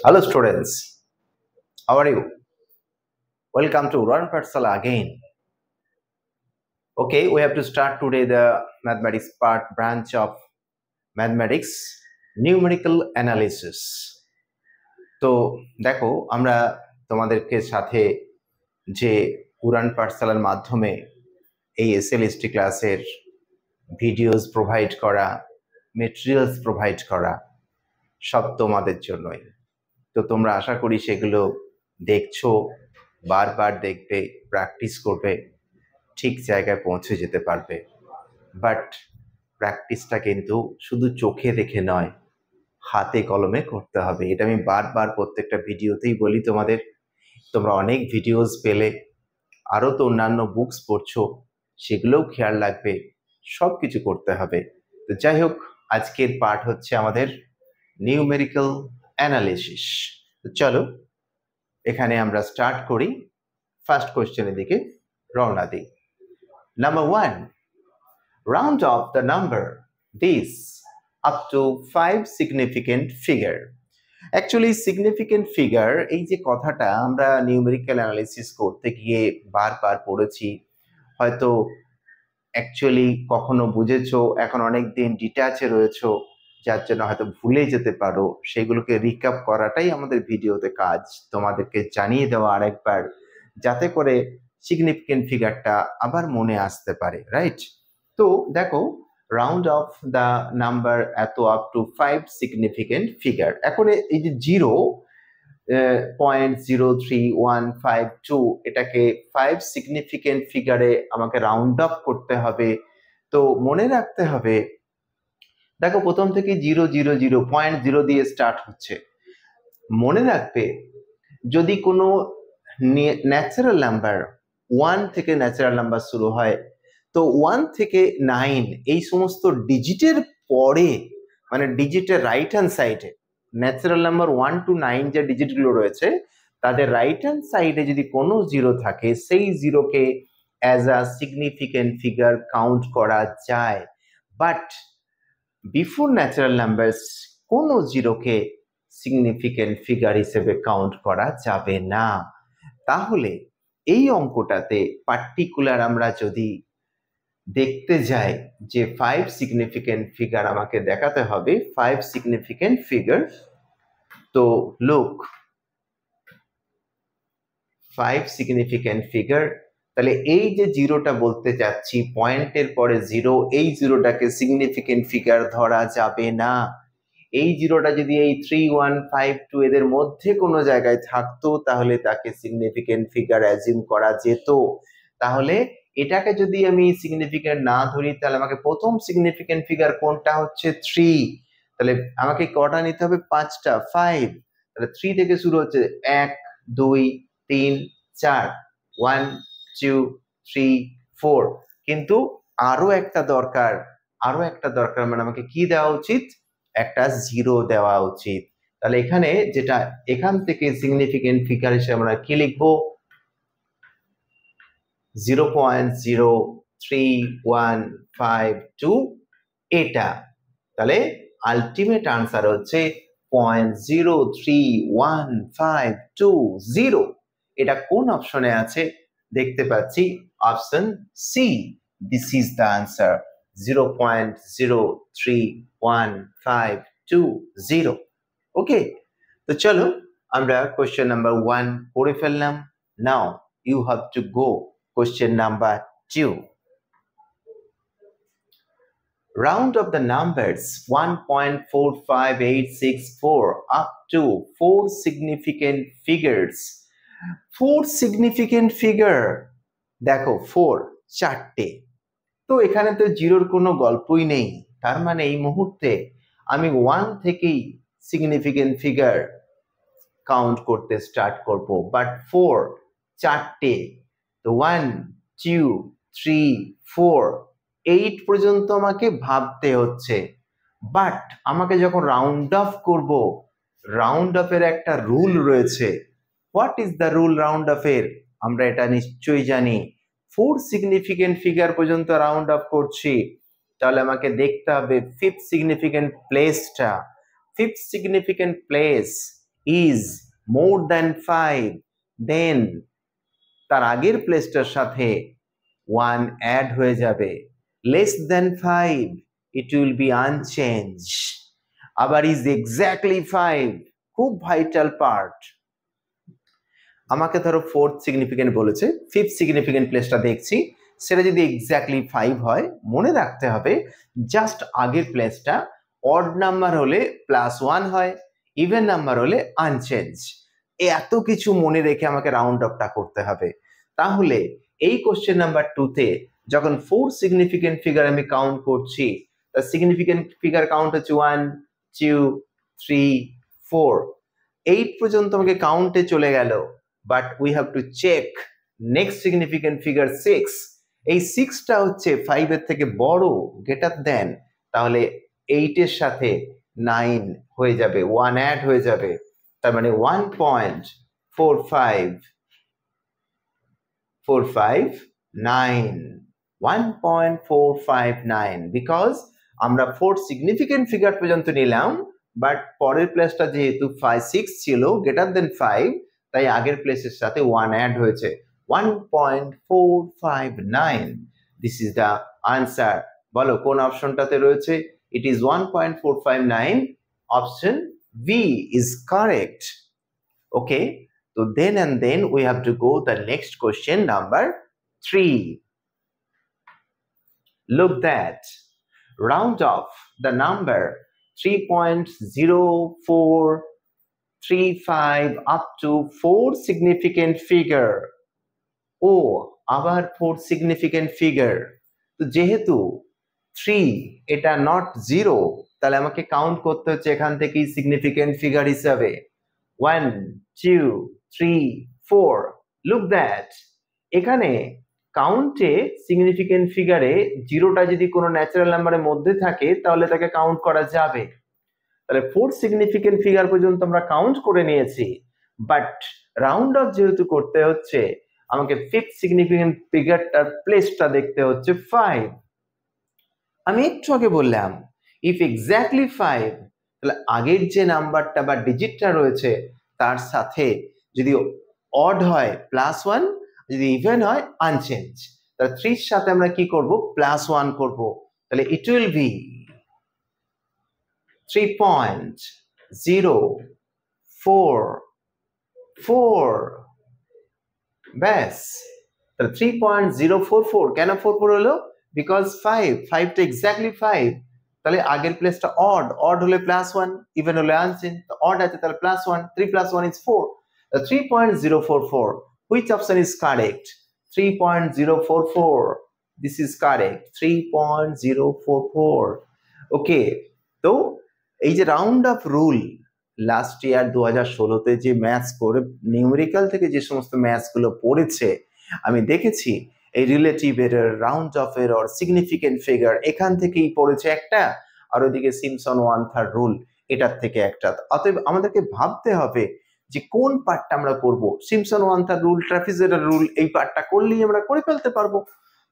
Hello students, how are you? Welcome to Run Patsala again. Okay, we have to start today the mathematics part branch of mathematics, numerical analysis. তো দেখো আমরা তোমাদেরকে সাথে যে উড়ান পাঠশালার মাধ্যমে এই এসএলএসটি ক্লাসের ভিডিওস প্রোভাইড করা, মেটেরিয়ালস প্রোভাইড করা সব তোমাদের জন্যই। তো তোমরা আশা করি সেগুলো দেখছো, বারবার দেখবে, প্র্যাকটিস করবে, ঠিক জায়গায় পৌঁছে যেতে পারবে। বাট প্র্যাকটিসটা কিন্তু শুধু চোখে দেখে নয়, হাতে কলমে করতে হবে। এটা আমি বারবার প্রত্যেকটা ভিডিওতেই বলি তোমাদের। তোমরা অনেক ভিডিওস পেলে, আরও তো অন্যান্য বুকস পড়ছো, সেগুলোও খেয়াল রাখবে, সব কিছু করতে হবে। তো যাই হোক, আজকের পার্ট হচ্ছে আমাদের নিউমেরিক্যাল অ্যানালিসিস। তো চলো এখানে আমরা স্টার্ট করি, ফার্স্ট কোয়েশ্চেনের দিকে রওনা দিই। Number 1, round off the number this up to 5 significant figure. Actually significant figure, এই যে কথাটা আমরা নিউমেরিক্যাল অ্যানালিসিস করতে গিয়ে বারবার পড়েছি, হয়তো অ্যাকচুয়ালি কখনো বুঝেছো, এখন অনেক দিন ডিট্যাচে রয়েছো, যার জন্য হয়তো ভুলে যেতে পারো। সেগুলোকে রিক্যাপ করাটাই আমাদের ভিডিওতে কাজ, তোমাদেরকে জানিয়ে দেওয়া আরেকবার, যাতে করে সিগনিফিকেন্ট ফিগারটা আবার মনে আসতে পারে, রাইট? তো দেখো, রাউন্ড অফ দ্য নাম্বার এত আপ টু 5 সিগনিফিকেন্ট ফিগার। এখন এই যে 0.03152 এটাকে 5 সিগনিফিকেন্ট ফিগারে আমাকে রাউন্ড অফ করতে হবে। তো মনে রাখতে হবে, দেখো প্রথম থেকে 000.0 দিয়ে স্টার্ট হচ্ছে। মনে রাখবে, যদি কোনো ন্যাচারাল নাম্বার 1 থেকে ন্যাচারাল নাম্বার শুরু হয়, তো 1 থেকে 9 এই সমস্ত ডিজিটের পরে, মানে ডিজিটের রাইট হ্যান্ড সাইডে, ন্যাচারাল নাম্বার 1 to 9 যে ডিজিটগুলো রয়েছে তাদের রাইট হ্যান্ড সাইডে যদি কোনো জিরো থাকে, সেই জিরোকে as a significant figure count করা যায়। বাট বিফোর ন্যাচারাল নাম্বারস কোনো জিরোকে সিগনিফিকেন্ট ফিগার হিসেবে কাউন্ট করা যাবে না। তাহলে এই অঙ্কটাতে পার্টিকুলার আমরা যদি দেখতে যাই যে 5 সিগনিফিকেন্ট ফিগার আমাকে দেখাতে হবে, 5 সিগনিফিকেন্ট ফিগার। তো লুক, 5 সিগনিফিকেন্ট ফিগার, তাহলে এই যে জিরোটা বলতে যাচ্ছি, পয়েন্টের পরে জিরো, এই জিরোটাকে সিগনিফিকেন্ট ফিগার ধরা যাবে না। এই জিরোটা যদি এই 3152 এদের মধ্যে কোনো জায়গায় থাকতো, তাহলে তাকে সিগনিফিকেন্ট ফিগার অ্যাজিউম করা যেত। তাহলে এটাকে যদি আমি সিগনিফিকেন্ট না ধরি, তাহলে আমাকে প্রথম সিগনিফিকেন্ট ফিগার কোনটা হচ্ছে 3। তাহলে আমাকে কটা নিতে হবে? 5টা, 5। তাহলে 3 থেকে শুরু হচ্ছে 1 2 3 4, 1 2 3 4। কিন্তু আরো একটা দরকার, মানে আমাকে কি দেওয়া উচিত? একটা জিরো দেওয়া উচিত। তাহলে এখানে যেটা, এখান থেকে সিগনিফিকেন্ট ফিগার হিসেবে আমরা কি লিখবো? 0.03152 এটা। তাহলে আলটিমেট আনসার হচ্ছে 0.03152। এটা কোন অপশনে আছে? দেখতে পাচ্ছি option C. This is the answer, 0.03152। Okay, তো চলো আমরা কোয়েশ্চেন নাম্বার 1 পড়ে ফেললাম। Now you have to go question number 2. Round of the numbers 1.45864 up to 4 significant figures. 4 significant figure, দেখো 4 চারটে। তো এখানে তো জিরোর কোনো গল্পই নেই, তার মানে এই মুহূর্তে আমি 1 থেকেই সিগনিফিকেন্ট ফিগার কাউন্ট করতে স্টার্ট করব। বাট 4 চারটে, তো 1 2 3 4 8 পর্যন্ত আমাকে ভাবতে হচ্ছে। বাট আমাকে যখন রাউন্ড অফ করব, রাউন্ড অফের একটা রুল রয়েছে। What is the rule round অফের? আমরা এটা নিশ্চয়ই জানি। 4 সিগনিফিকেন্ট ফিগার পর্যন্ত রাউন্ড অফ করছি, তাহলে আমাকে দেখতে হবে ফিফথ সিগনিফিকেন্ট প্লেসটা। Fifth significant place is more than 5, then তার আগের প্লেসটার সাথে 1 অ্যাড হয়ে যাবে। less than 5 it will be unchanged। আবার is exactly 5 খুব ভাইটাল পার্ট। আমাকে ধরো 4th সিগনিফিকেন্ট বলেছে, 5th সিগনিফিকেন্ট প্লেসটা দেখছি, সেটা যদি এক্স্যাক্টলি 5 হয়, মনে রাখতে হবে জাস্ট আগের প্লেসটা অড নাম্বার হলে +1 হয়, ইভেন নাম্বার হলে আনচেঞ্জ। এত কিছু মনে রেখে আমাকে রাউন্ড অফটা করতে হবে। তাহলে এই কোশ্চেন নাম্বার 2তে যখন 4 সিগনিফিকেন্ট ফিগার আমি কাউন্ট করছি, তার সিগনিফিকেন্ট ফিগার কাউন্ট হচ্ছে 1 2 3 4, 8 পর্যন্ত আমাকে কাউন্টে চলে গেল, but we have to check next significant figure 6। এই 6টা হচ্ছে 5 এর থেকে বড়, গ্রেটার দেন, তাহলে 8 এর সাথে 9 হয়ে যাবে, 1 অ্যাড হয়ে যাবে, তার মানে 1.459 1.459, বিকজ আমরা 4 সিগনিফিকেন্ট ফিগার পর্যন্ত নিলাম, বাট পরের প্লেসটা যেহেতু 6 ছিল গ্রেটার দেন 5, তাই আগের প্লেসের সাথে 1 অ্যাড হয়েছে, 1.459। This is the answer. বলো কোন অপশনটাতে রয়েছে? It is 1.459, option B is correct. Okay, so then we have to go the next question number 3. Look that round off the number 3.0435 up to 4 significant figure। ও আবার 4 significant figure, তো যেহেতু 3 এটা not 0, তাহলে আমাকে কাউন্ট করতে হচ্ছে এখান থেকে সিগনিফিকেন্ট ফিগার হিসাবে 1 2 3 4। লুক দ্যাট, এখানে কাউন্টে সিগনিফিকেন্ট ফিগারে 0টা যদি কোনো ন্যাচারাল নাম্বারের মধ্যে থাকে তাহলে তাকে কাউন্ট করা যাবে। তাহলে 4 সিগনিফিকেন্ট ফিগার পর্যন্ত আমরা কাউন্ট করে নিয়েছি, বাট রাউন্ড অফ যেহেতু করতে হচ্ছে, আমাকে 5th সিগনিফিকেন্ট ফিগারটার প্লেসটা দেখতে হচ্ছে 5। আমি একটু আগে বললাম ইফ এক্স্যাক্টলি 5, তাহলে আগের যে নাম্বারটা বা ডিজিটটা রয়েছে তার সাথে যদি অড হয় +1, যদি ইভেন হয় আনচেঞ্জ। তাহলে 3 এর সাথে আমরা কি করব? +1 করব। তাহলে ইট উইল বি 3.044। ব্যাস, তাহলে 3.044। কেন 44 হলো? বিকজ 5টা এক্স্যাক্টলি 5, তাহলে আগের প্লেসটা অড হলে +1, ইভেন হলে আনচেঞ্জ, তো অড আছে তাহলে +1, 3 + 1 is 4, 3.044। which option is correct? 3.044, this is correct, 3.044। ওকে, তো এই যে round off rule last year 2016তে যে ম্যাথস করে নিউমেরিক্যাল থেকে যে সমস্ত ম্যাথস গুলো পড়েছে, আমি দেখেছি এই relative error, round of error, significant figure এখান থেকেই পড়েছে একটা, আর ওইদিকে সিম্পসন 1/3 রুল এটার থেকে একটা। অতএব আমাদেরকে ভাবতে হবে যে কোন পার্টটা আমরা করব। সিম্পসন 1/3 রুল, ট্রাপিজয়েডাল রুল, এই পার্টটা করলেই আমরা করে ফেলতে পারবো।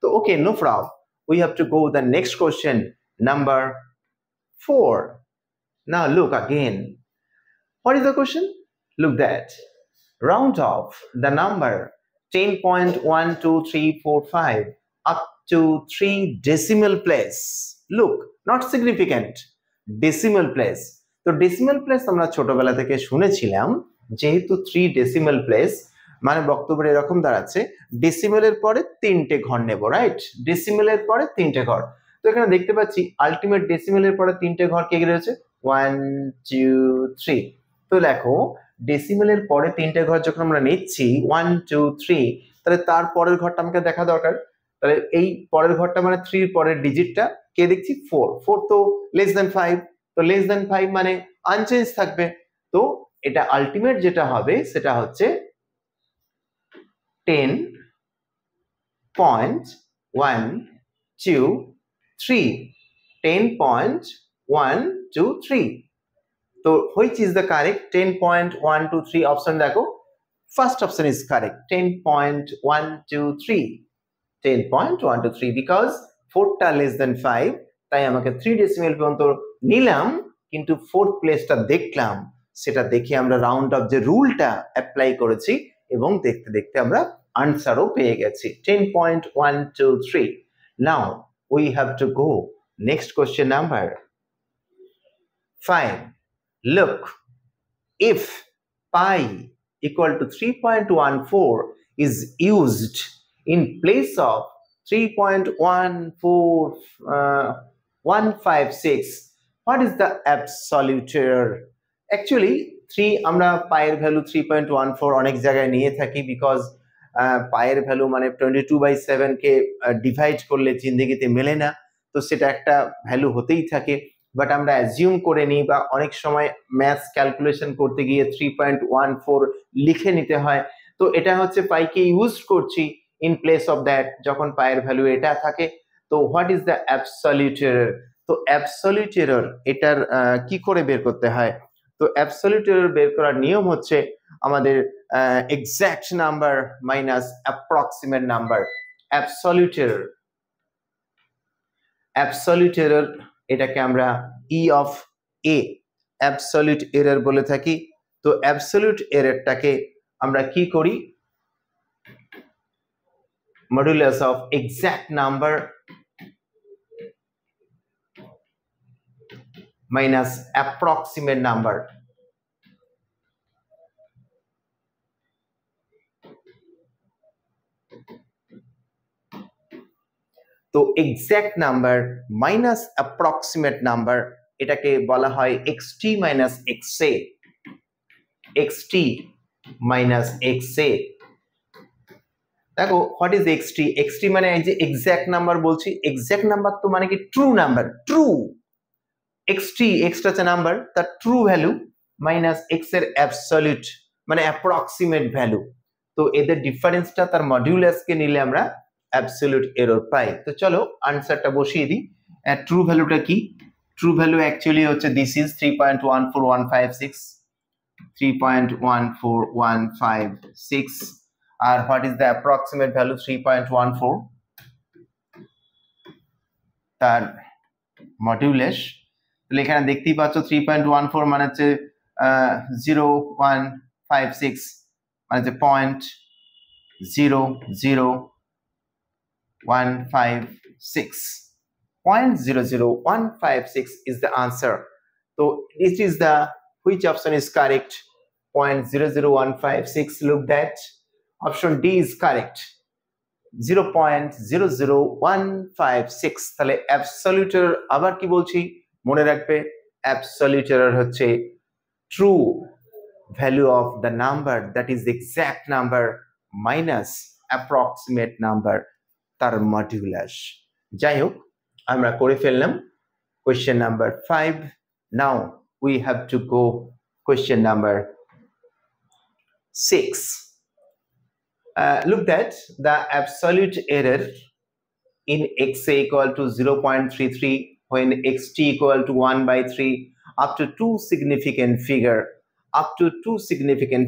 তো okay, no problem, we have to go the next question number 4. Now look again. What is the question? Look that. Round off the number 10.12345 up to 3 decimal place. Look, not significant, decimal place. তো decimal place আমরা ছোটবেলা থেকে শুনেছিলাম, যেহেতু 3 decimal place মানে বক্তব্য এরকম দাঁড়াচ্ছে ডেসিমেলের পরে 3টে ঘর নেব, রাইট? ডেসিমেলের পরে 3টে ঘর। তো এখানে দেখতে পাচ্ছি আলটিমেট ডেসিমেলের পরে 3টে ঘর কে রয়েছে? 1 2 3। তো দেখো ডেসিমেলের পরে 3টে ঘর যখন আমরা নিচ্ছি 1 2 3, তাহলে তার পরের ঘরটা আমাকে দেখা দরকার। তাহলে এই পরের ঘরটা মানে 3 পরের ডিজিটটা কে দেখছি? 4। 4 তো লেস দেন 5, তো লেস দেন 5 মানে আনচেঞ্জ থাকবে। তো এটা আলটিমেট যেটা হবে সেটা হচ্ছে 10.123, 10.123। তো which is the correct? 10.123 option দেখো, first option is correct, 10.123, 10.123, because 4টা লেস দেন 5, তাই আমাকে 3 ডেসিমেল পর্যন্ত নিলাম, কিন্তু 4th প্লেসটা দেখলাম, সেটা দেখে আমরা রাউন্ড অফ যে রুলটা অ্যাপ্লাই করেছি এবং দেখতে দেখতে আমরা আনসারও পেয়ে গেছি 10.123. Now we have to go next question number 5. Look, if pi equal to 3.14 is used in place of 3.14156, what is the absolute error? Actually 3 আমরা পায়ের ভ্যালু 3.14 অনেক জায়গায় নিয়ে থাকি বিকজ পায়ের ভ্যালু মানে 22/7 কে ডিভাইড করলে জিন্দেগিতে মেলে না, তো সেটা একটা ভ্যালু হতেই থাকে, বাট আমরা অ্যাজিউম করে নিই বা অনেক সময় ম্যাথস ক্যালকুলেশন করতে গিয়ে 3.14 লিখে নিতে হয়। তো এটা হচ্ছে পাইকে ইউজ করছি ইন প্লেস অফ দ্যাট যখন পায়ের ভ্যালু এটা থাকে। তো what is the absolute error? তো অ্যাবসলিউট এরর এটার কি করে বের করতে হয়? তো অ্যাবসলিউট এরর বের করার নিয়ম হচ্ছে আমাদের exact number minus approximate number. Absolute error এটাকে আমরা E of A absolute error বলে থাকি। তো অ্যাবসলিউট এররটাকে আমরা কি করি? Modulus of exact number minus approximate number. তো exact number minus approximate number এটাকে বলা হয় XT minus XA. XT minus XA. দেখো হোয়াট ইজ এক্সটি? এক্সটি মানে এই যে এক্সাক্ট নাম্বার বলছি, এক্সাক্ট নাম্বার তো মানে কি ট্রু নাম্বার, ট্রু। এক্সটি এক্সটা হচ্ছে নাম্বার, তার ট্রু ভ্যালু মাইনাস এক্স এর অ্যাবসলিউট মানে অ্যাপ্রক্সিমেট ভ্যালু। তো এদের ডিফারেন্সটা তার মডিউলাসকে নিলে আমরা অ্যাবসলিউট এরর পাই। তো চলো আনসারটা বসিয়ে দিই। ট্রু ভ্যালুটা কি? ট্রু ভ্যালু অ্যাকচুয়ালি হচ্ছে দিস ইজ 3.14156, 3.14156। আর what is the approximate value? 3.14, তার মডিউলাস। তাহলে এখানে দেখতেই পাচ্ছ 3.14 মানে হচ্ছে 0156 মানে হচ্ছে 0.00156। 0.00156 is the answer. So this is the which option is correct? 0.00156. Look that option D is correct. 0.00156। তাহলে অ্যাবসলিউট এরর আবার কি বলছি মনে রাখবে? অ্যাবসলিউট এরর হচ্ছে true value of the number that is exact number minus approximate number তার modulus. যাই হোক আমরা করে ফেললাম question number 5। Now we have to go question number 6. Look that the absolute error in xa equal to 0.33 when xt equal to 1/3 up to two significant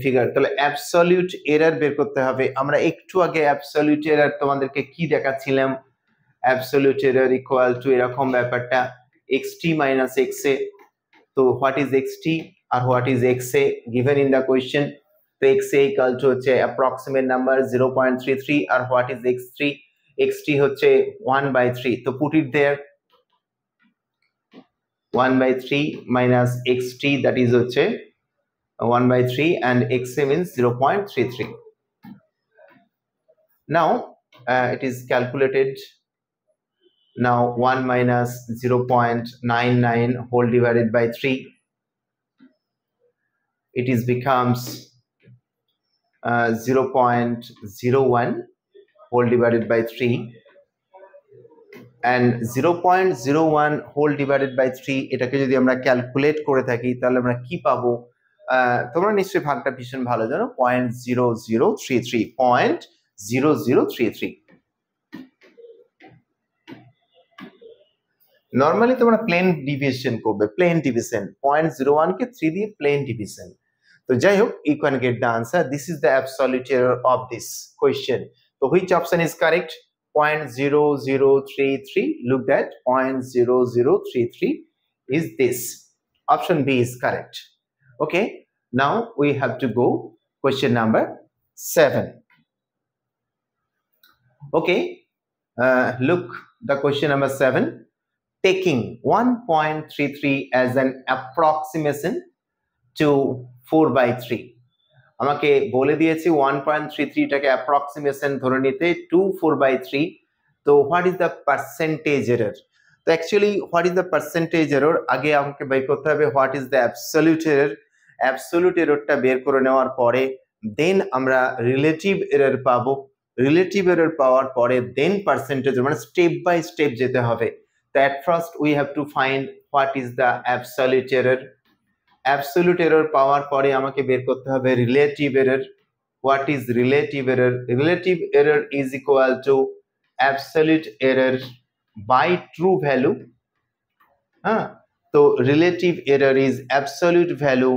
figure, তাহলে absolute error বের করতে হবে। আমরা একটু আগে অ্যাবসলিউট এরর তোমাদেরকে কি দেখাচ্ছিলাম? অ্যাবসলিউট এরর ইকুয়াল টু এরকম ব্যাপারটা xt minus xa। তো হোয়াট ইজ xt আর what is xa given in the question? তো xa equal to হচ্ছে অ্যাপ্রক্সিমেট নাম্বার 0.33 আর হোয়াট ইজ xt হচ্ছে 1/3। তো put it there 1/3 minus xt that is হচ্ছে 1/3 and xa means 0.33. Now it is calculated. Now 1 minus 0.99 whole divided by 3, it is becomes 0.01 whole divided by 3 and 0.01 whole divided by 3 এটাকে যদি আমরা calculate করে থাকি তাহলে আমরা কি পাবো? তোমরা নিশ্চয়ই ভাগটা ভীষণ ভালো জানো, 0.0033। নর্মালি তোমরা প্লেন ডিভিশন করবে, প্লেন ডিভিশন 0.01 কে 3 দিয়ে প্লেন ডিভিশন। তো যাই হোক you can get the answer. This is the absolute error of this question. So which option is correct? 0.0033. Look that 0.0033 is this. Option B is correct. Okay, now we have to go question number 7. Okay, look, the question number 7. Taking 1.33 as an approximation to 4/3. আমাকে বলে দিয়েছি 1.33 টাকে approximation ধরে নিতে to 4/3. তো what is the percentage error? তো actually what is the percentage error আগে আমাকে বের করতে হবে what is the absolute error. Absolute এররটা বের করে নেওয়ার পরে দেন আমরা রিলেটিভ এরর পাবো। রিলেটিভ এরর পাওয়ার পরে দেন পার্সেন্টেজ, মানে স্টেপ বাই স্টেপ যেতে হবে। তো at first we have to find what is the absolute error. Absolute error পাওয়ার পরে আমাকে বের করতে হবে relative error. What is relative error? Relative error is equal to absolute error by true value. হ্যাঁ, তো relative error is absolute value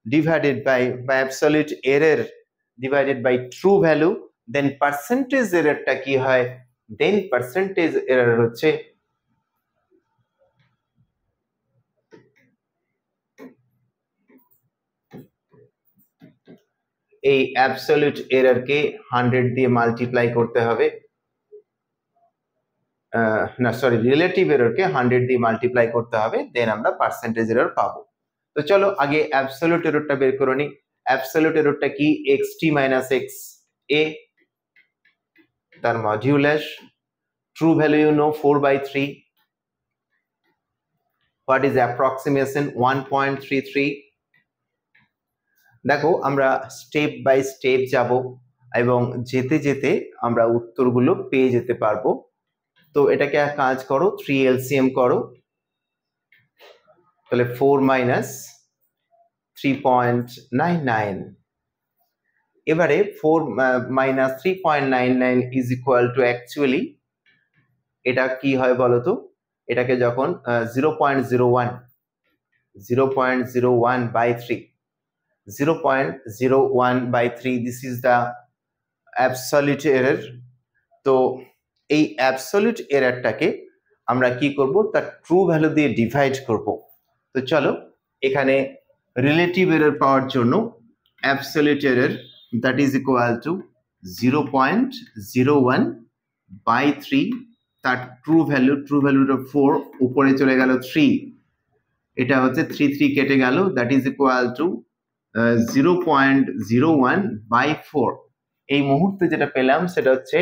divided by absolute error divided by true value. Then percentage এররটা কি হয়? দেন percentage error হচ্ছে এই absolute এররকে 100 দিয়ে multiply করতে হবে। না সরি, রিলেটিভ এররকে 100 দিয়ে মাল্টিপ্লাই করতে হবে, দেন আমরা পার্সেন্টেজ এরর পাবো। তো চলো আগে অ্যাবসলিউট এররটা বের করে নিই। অ্যাবসলিউট এররটা কি? xt মাইনাস এক্স এ তার modulus, true value you know 4/3। What is approximation? 1.33। দেখো আমরা স্টেপ বাই স্টেপ যাব এবং যেতে যেতে আমরা উত্তরগুলো পেয়ে যেতে পারবো। তো এটাকে কাজ করো, 3 এলসিএম করো, তাহলে 4 মাইনাস 3.99। এবারে 4 minus 3.99 is equal two actually এটা কি হয় বলতো? এটাকে যখন 0.01/3 0.01/3 this is the absolute error. তো এই অ্যাবসলিউট এররটাকে আমরা কি করব? তার ট্রু ভ্যালু দিয়ে ডিভাইড করব। তো চলো এখানে রিলেটিভ এরর পাওয়ার জন্য absolute error that is equal two 0.01/3, তার ট্রু ভ্যালুটা 4, উপরে চলে গেল 3, এটা হচ্ছে 3 কেটে গেল, দ্যাট ইজ ইকুয়াল টু 0.01/4। এই মুহূর্তে যেটা পেলাম সেটা হচ্ছে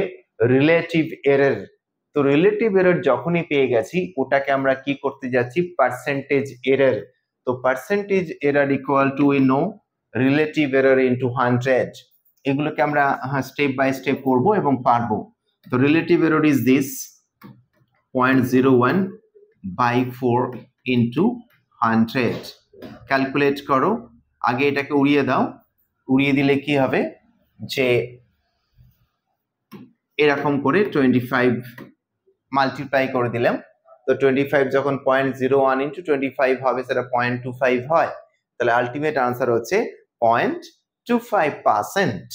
রিলেটিভ এরর। তো রিলেটিভ এরর যখনই পেয়ে গেছি ওটাকে আমরা কি করতে যাচ্ছি? Percentage error. তো percentage error equal to we know relative error into 100। এগুলোকে আমরা স্টেপ বাই স্টেপ করব এবং পারবো। তো relative error is this 0.01/4 into 100। Calculate করো, আগে এটাকে উড়িয়ে দাও। উড়িয়ে দিলে কি হবে? যে এরকম করে 25 মাল্টিপ্লাই করে দিলাম। তো 25 যখন 0.01 ইন্টু 25 হবে সেটা 0.25 হয়, তাহলে আলটিমেট আনসার হচ্ছে 0.25%।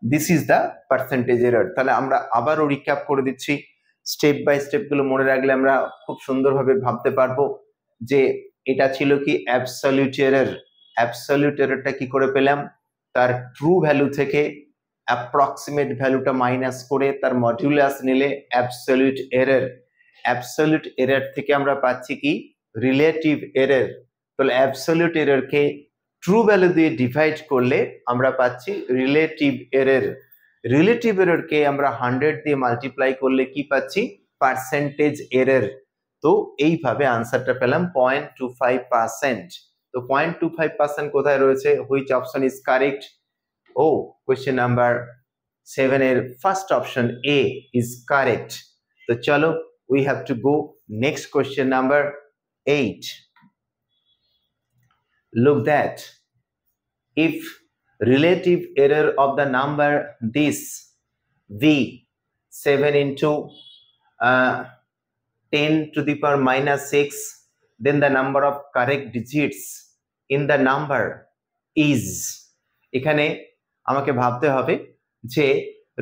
This is the percentage error. তাহলে আমরা আবারও রিক্যাপ করে দিচ্ছি, স্টেপ বাই স্টেপ গুলো মনে রাখলে আমরা খুব সুন্দরভাবে ভাবতে পারবো যে এটা ছিল কি অ্যাবসলিউট এরর। অ্যাবসলিউট এররটা কি করে পেলাম? তার ট্রু ভ্যালু থেকে অ্যাপ্রক্সিমেট ভ্যালুটা মাইনাস করে তার মডিউলাস নিলে অ্যাবসলিউট এরর। অ্যাবসলিউট এরর থেকে আমরা পাচ্ছি কি? Relative error. তাহলে অ্যাবসলিউট এররকে ট্রু ভ্যালু দিয়ে ডিভাইড করলে আমরা পাচ্ছি রিলেটিভ এরর। রিলেটিভ এররকে আমরা 100 দিয়ে মাল্টিপ্লাই করলে কি পাচ্ছি? Percentage error. তো এইভাবে আনসারটা পেলাম 0.25%। তো 0.25% কোথায় রয়েছে? Which option is correct? ও, কোয়েশ্চেন নাম্বার 7 এর first option A is correct. তো চলো we have to go next question number 8. Look that if relative error of the number this v 7 into 10 to the power minus 6, then the number of correct digits in the number is, এখানে আমাকে ভাবতে হবে যে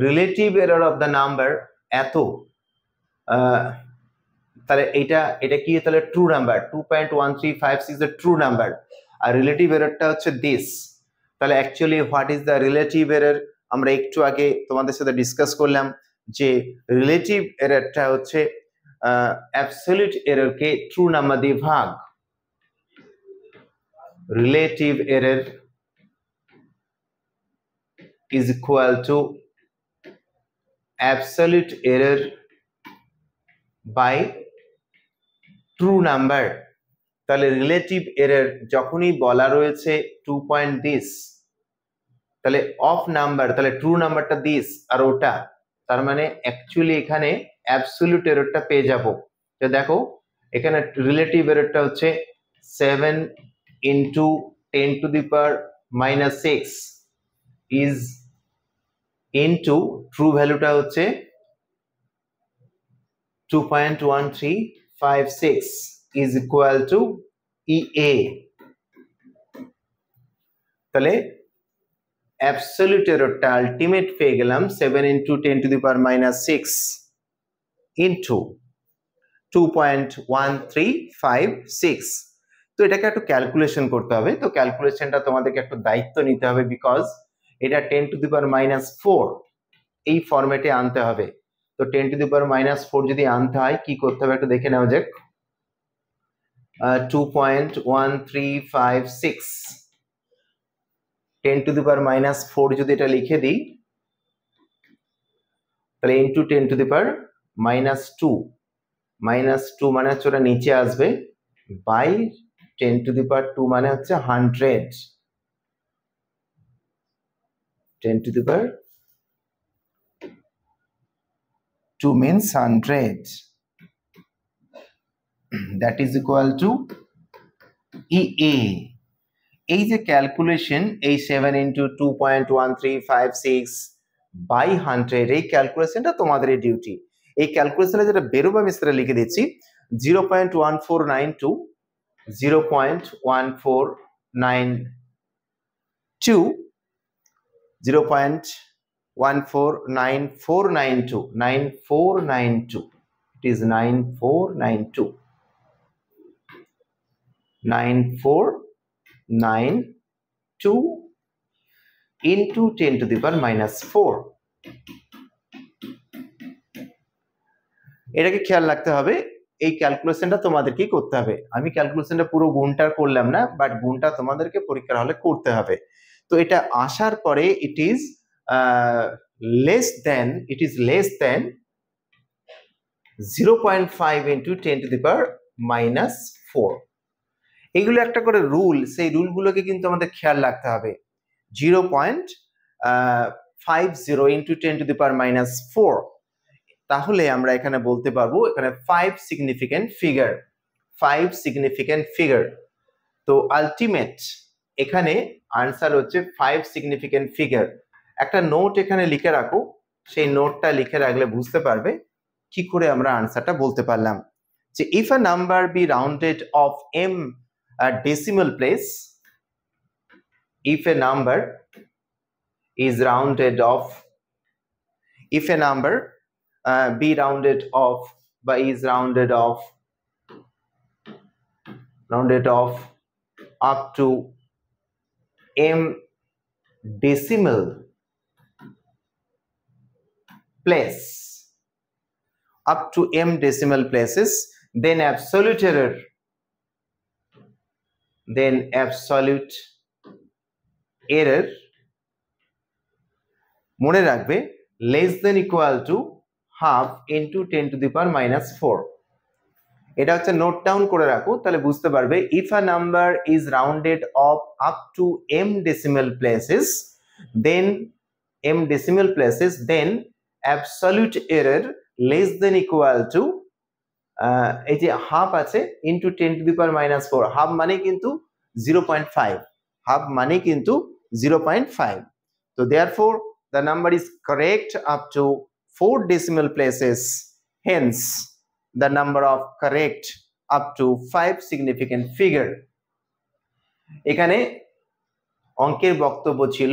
relative error of the number এত তাহলে এটা কি তাহলে ট্রু নাম্বার 2.1356 এর ট্রু নাম্বার আর রিলেটিভ এররটা হচ্ছে দিস তাহলে actually what is the relative error আমরা একটু আগে তোমাদের সাথে ডিসকাস করলাম যে রিলেটিভ এররটা হচ্ছে অ্যাবসলিউট এররকে ট্রু নাম্বার দিয়ে ভাগ relative error is equal to absolute error by true number তাহলে রিলেটিভ এরর যখনই বলা রয়েছে 2 পয়েন্ট দিস তাহলে অফ নাম্বার তাহলে ট্রু নাম্বারটা দিস আর ওটা তার মানে অ্যাকচুয়ালি এখানে অ্যাবসলিউট এররটা পেয়ে যাব তো দেখো এখানে রিলেটিভ এররটা হচ্ছে 7 into 10 to the power minus 6 is into true ভ্যালুটা হচ্ছে 2.1356 is equal to EA তাহলে অ্যাবসলিউট এররটা আলটিমেট পেয়ে গেলাম 7 into 10 to the power minus 6 into 2.1356 তো এটাকে একটু ক্যালকুলেশন করতে হবে তো ক্যালকুলেশনটা তোমাদেরকে একটু দায়িত্ব নিতে হবে বিকজ এটা 10 to the power minus 4 এই ফরম্যাটে আনতে হবে তো 10 to the power minus 4 যদি আনতে হয় কি করতে হবে একটু দেখে নেওয়া যাক 2.1356 10 to the power minus 4 যদি এটা লিখে দিই তাহলে into 10 to the power minus 2 মানে হচ্ছে ওটা নিচে আসবে by 10 to the power 2 মানে হচ্ছে 100 10 to the power 2 means 100 that is equal to EA এই যে ক্যালকুলেশন এই 7 into 2.1356 by 100 এই ক্যালকুলেশনটা তোমাদের ডিউটি এই ক্যালকুলেশনে যেটা বেরোবে আমি সেটা লিখে দিচ্ছি 0.1492 0.149492 0.149492 it is 9492 into 10 to the power minus 4 এটাকে খেয়াল রাখতে হবে এই ক্যালকুলেশনটা তোমাদেরকে করতে হবে আমি ক্যালকুলেশনটা পুরো গুণটা করলাম না বাট গুণটা তোমাদেরকে পরীক্ষার হলে করতে হবে তো এটা আসার পরে it is less than 0.5 into 10 to the power minus 4 এগুলো একটা করে রুল সেই রুলগুলোকে কিন্তু আমাদের খেয়াল রাখতে হবে 0.50 into 10 to the power minus 4 তাহলে আমরা এখানে বলতে পারবো এখানে 5 significant figure তো আলটিমেট এখানে আনসার হচ্ছে 5 significant figure একটা নোট এখানে লিখে রাখো সেই নোটটা লিখে রাখলে বুঝতে পারবে কি করে আমরা আনসারটা বলতে পারলাম যে if a number be rounded of m decimal place if a number is rounded off if a number be rounded off by is rounded off up to m decimal place up to m decimal places then absolute error মনে রাখবে less than equal to half into 10 to the power minus 4 এটা হচ্ছে note down করে রাখো তাহলে বুঝতে পারবে if a number is rounded off up to m decimal places then absolute error less than equal to এই যে হাফ আছে into 10 to the power minus 4 half মানে কিন্তু 0.5 হাফ মানে কিন্তু 0.5 so therefore the number is correct up to 4 decimal places hence the number of correct up to 5 significant figure এখানে অঙ্কের বক্তব্য ছিল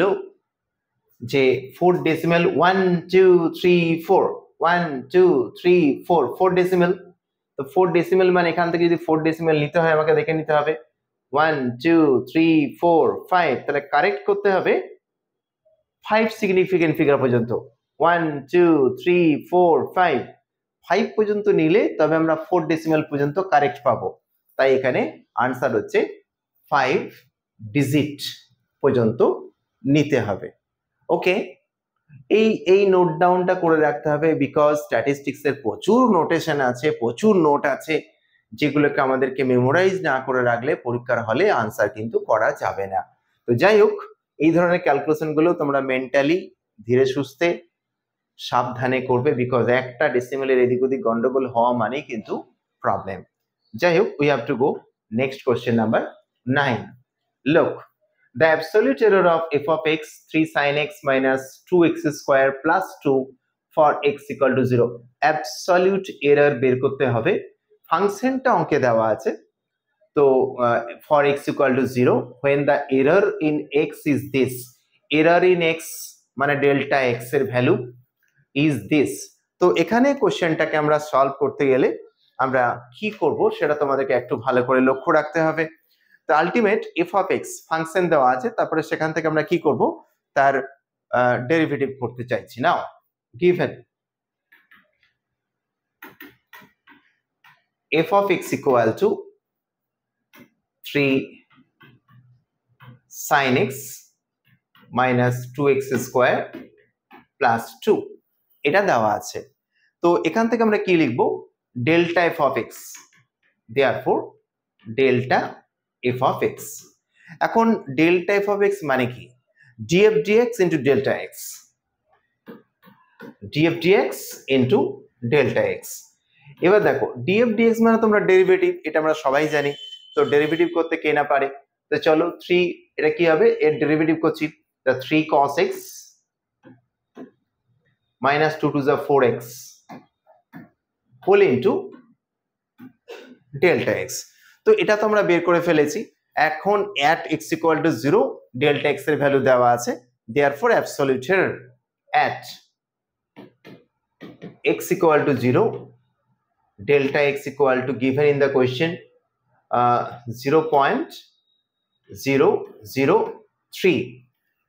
যে 4 decimal 1 2 3 4 1 2 3 4 4 decimal তো 4 ডেসিমেল মানে এখান থেকে যদি 4 ডেসিমেল নিতে হয় আমাকে দেখে নিতে হবে 1 2 3 4 5, তাহলে কারেক্ট করতে হবে 5 সিগনিফিকেন্ট ফিগার পর্যন্ত 1 2 3 4 5 5 পর্যন্ত নিলে তবে আমরা 4 ডেসিমেল পর্যন্ত কারেক্ট পাবো। তাই এখানে আনসার হচ্ছে 5 ডিজিট পর্যন্ত নিতে হবে। ওকে, এই নোট ডাউনটা করে রাখতে হবে, বিকজ স্ট্যাটিস্টিক্স এর প্রচুর নোটেশন আছে, প্রচুর নোট আছে, যেগুলোকে আমাদেরকে মেমোরাইজ না করে রাখলে পরীক্ষার হলে আনসার কিন্তু করা যাবে না। তো যাই হোক, এই ধরনের ক্যালকুলেশন গুলো তোমরা মেন্টালি ধীরে সুস্থে সাবধানে করবে, বিকজ একটা ডেসিমেলের এদিক ওদিক গন্ডগোল হওয়া মানেই কিন্তু প্রবলেম। যাই হোক, we have to go next question number 9. Look, the absolute error of f of x 3 sin x minus 2x square plus 2 for x equal to 0. Absolute error বের করতে হবে। ফাংশনটা অঙ্কে দেওয়া আছে, তো for x equal to 0 when the error in x is this. Error in x মানে delta x এর ভ্যালু is this. তো এখানে কোশ্চেনটাকে আমরা সলভ করতে গেলে আমরা কি করব সেটা তোমাদেরকে একটু ভালো করে লক্ষ্য রাখতে হবে। তো ultimate F of x function দেওয়া আছে, তারপরে সেখান থেকে আমরা কি করব তার ডেরিভেটিভ করতে চাইছি। Now given f of x equal to 3 sin x minus 2x square plus 2, এটা দেওয়া আছে। তো এখান থেকে আমরা কি লিখব, delta f of x, therefore delta f of x. এখন ডেল্টা এফ অফ এক্স মানে কি, df dx into delta x, df dx into delta x. এবার দেখো ডিএফ ডিএক্স মানে তোমরা ডেরিভেটিভ, এটা আমরা সবাই জানি। তো ডেরিভেটিভ করতে কে না পারে, তো চলো 3, এটা কি হবে, এর ডেরিভেটিভ করছি, 3 cos x minus 2 to the 4x whole into delta x। তো এটা তো আমরা বের করে ফেলেছি। এখন at x equal to 0 delta x এর ভ্যালু দেওয়া আছে, therefore absolute error at x equal to 0 delta x equal to given in the question 0.003।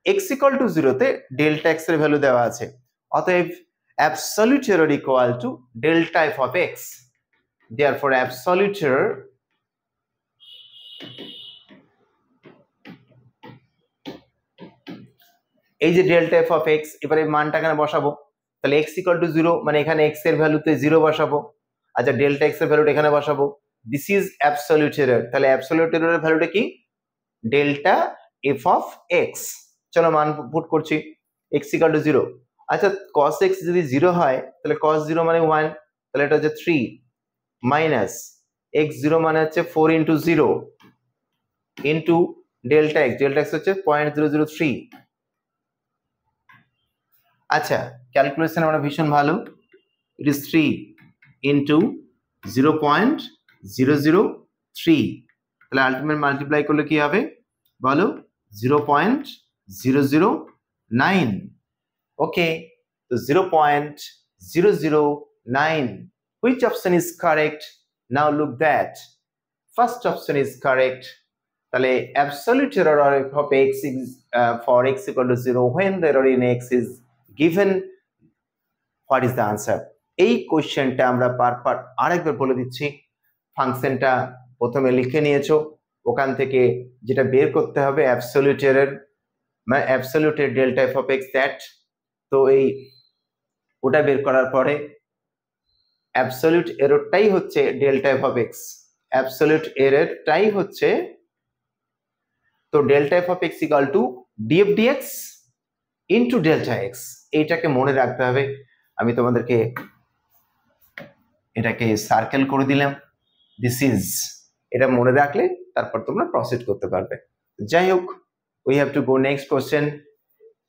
x equal to 0 তে delta x এর ভ্যালু দেওয়া আছে, অতএব absolute error equal to delta f of x, therefore absolute error এই যে delta f of x, এবারে মানটা এখানে বসাবো, তাহলে x equal to 0 মানে এখানে x এর ভ্যালুতে 0 বসাবো, আচ্ছা ডেল্টা x এর ভ্যালুটা এখানে বসাবো, দিস ইজ অ্যাবসলিউট এরর। তাহলে অ্যাবসলিউট এররের ভ্যালুটা কি, ডেল্টা এফ অফ এক্স। চলো মান পুট করছি, x equal to 0, আচ্ছা cos x যদি 0 হয় তাহলে cos 0 মানে 1, তাহলে এটা হচ্ছে 3 মাইনাস x 0 মানে হচ্ছে 4 into 0 into delta x, delta x হচ্ছে 0.003। আচ্ছা ক্যালকুলেশন আমরা ভীষণ ভালো, ইট ইজ 3 ইন্টু 0.003, তাহলে আলটিমেট মাল্টিপ্লাই করলে কি হবে বলো, 0.009। ওকে, তো 0.009, which option is correct? Now look that first option is correct। তাহলে absolute error of x is for x equal to 0 when the error in x is given, what is the answer? এই কোশ্চেনটা আমরা পার আরেকবার বলে দিচ্ছি। ফাংশনটা প্রথমে লিখে নিয়েছো, ওখান থেকে যেটা বের করতে হবে অ্যাবসলিউট এরর মানে absolute delta f of x that, তো এই ওটা বের করার পরে অ্যাবসলিউট এররটাই হচ্ছে delta f of x, absolute এররটাই হচ্ছে, তো delta f of x equal to df dx into delta x, এইটাকে মনে রাখতে হবে। আমি তোমাদেরকে এটাকে সার্কেল করে দিলাম, দিস ইজ, এটা মনে রাখলে তারপর তোমরা প্রসিড করতে পারবে। যাই হোক, we have to go next question,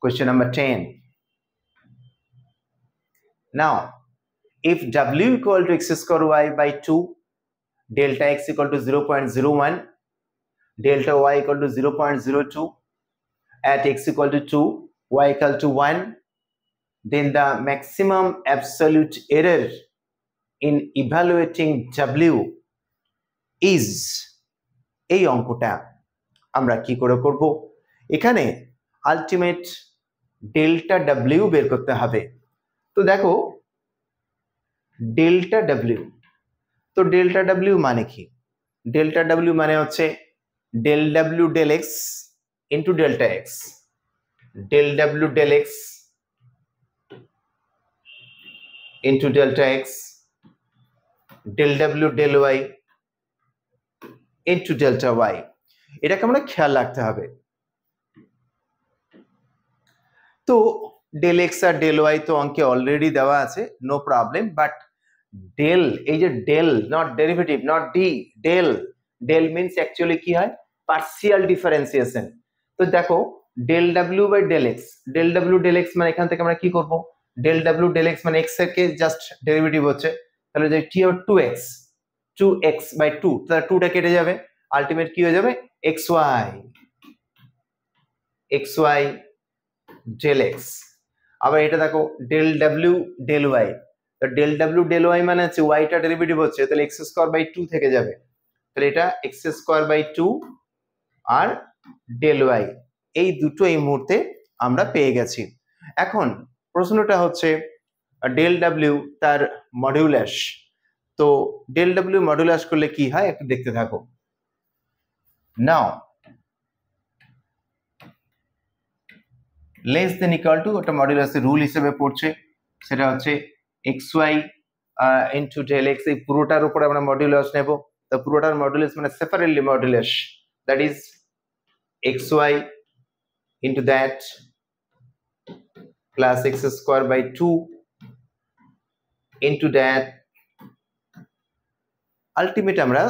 question number 10। Now if w equal to x square y by 2, delta x equal to 0.01, delta y equal to 0.02, at x equal to 2, y equal to 1, then the maximum absolute error in evaluating w is এই অঙ্কটা আমরা কি করে করব এখানে ultimate delta w বের করতে হবে তো দেখো ডেল্টা w তো ডেল্টা w মানে কি ডেল্টা w মানে হচ্ছে del w del x into delta x del w del x into delta x del w del y into delta y এটাকে আমরা খেয়াল রাখতে হবে তো del x আর del y তো অঙ্কে অলরেডি দেওয়া আছে নো প্রবলেম বাট del এই যে del not derivative not d del means actually কি হয় পার্সিয়াল ডিফারেন্সিয়েশন তো দেখো del w by del x del w del x মানে এখান থেকে আমরা কি করব del w del x মানে x এর কে জাস্ট ডেরিভেটিভ হচ্ছে তাহলে যে কি হবে 2x by 2 তাহলে 2 টা কেটে যাবে আলটিমেট কি হয়ে যাবে xy del x আবার এটা দেখো del w del y তো del w del y মানে হচ্ছে y টা ডেরিভেটিভ হচ্ছে তাহলে x স্কয়ার বাই 2 থেকে যাবে তাহলে এটা x স্কয়ার বাই 2 আর del y এই দুটো এই মুহূর্তে আমরা পেয়ে গেছি এখন প্রশ্নটা হচ্ছে del w তার মডুলাস তো del w মডুলাস করলে কি হয় একটু দেখতে থাকো নাও লেস দেন ইকুয়াল টু ওটা মডুলাসের রুল হিসেবে পড়ছে সেটা হচ্ছে xy ইনটু del x এই পুরোটার উপরে আমরা মডুলাস নেব তো পুরোটার মডুলাস মানে separately modulus that is xy into that plus x square by 2 into that ultimate আমরা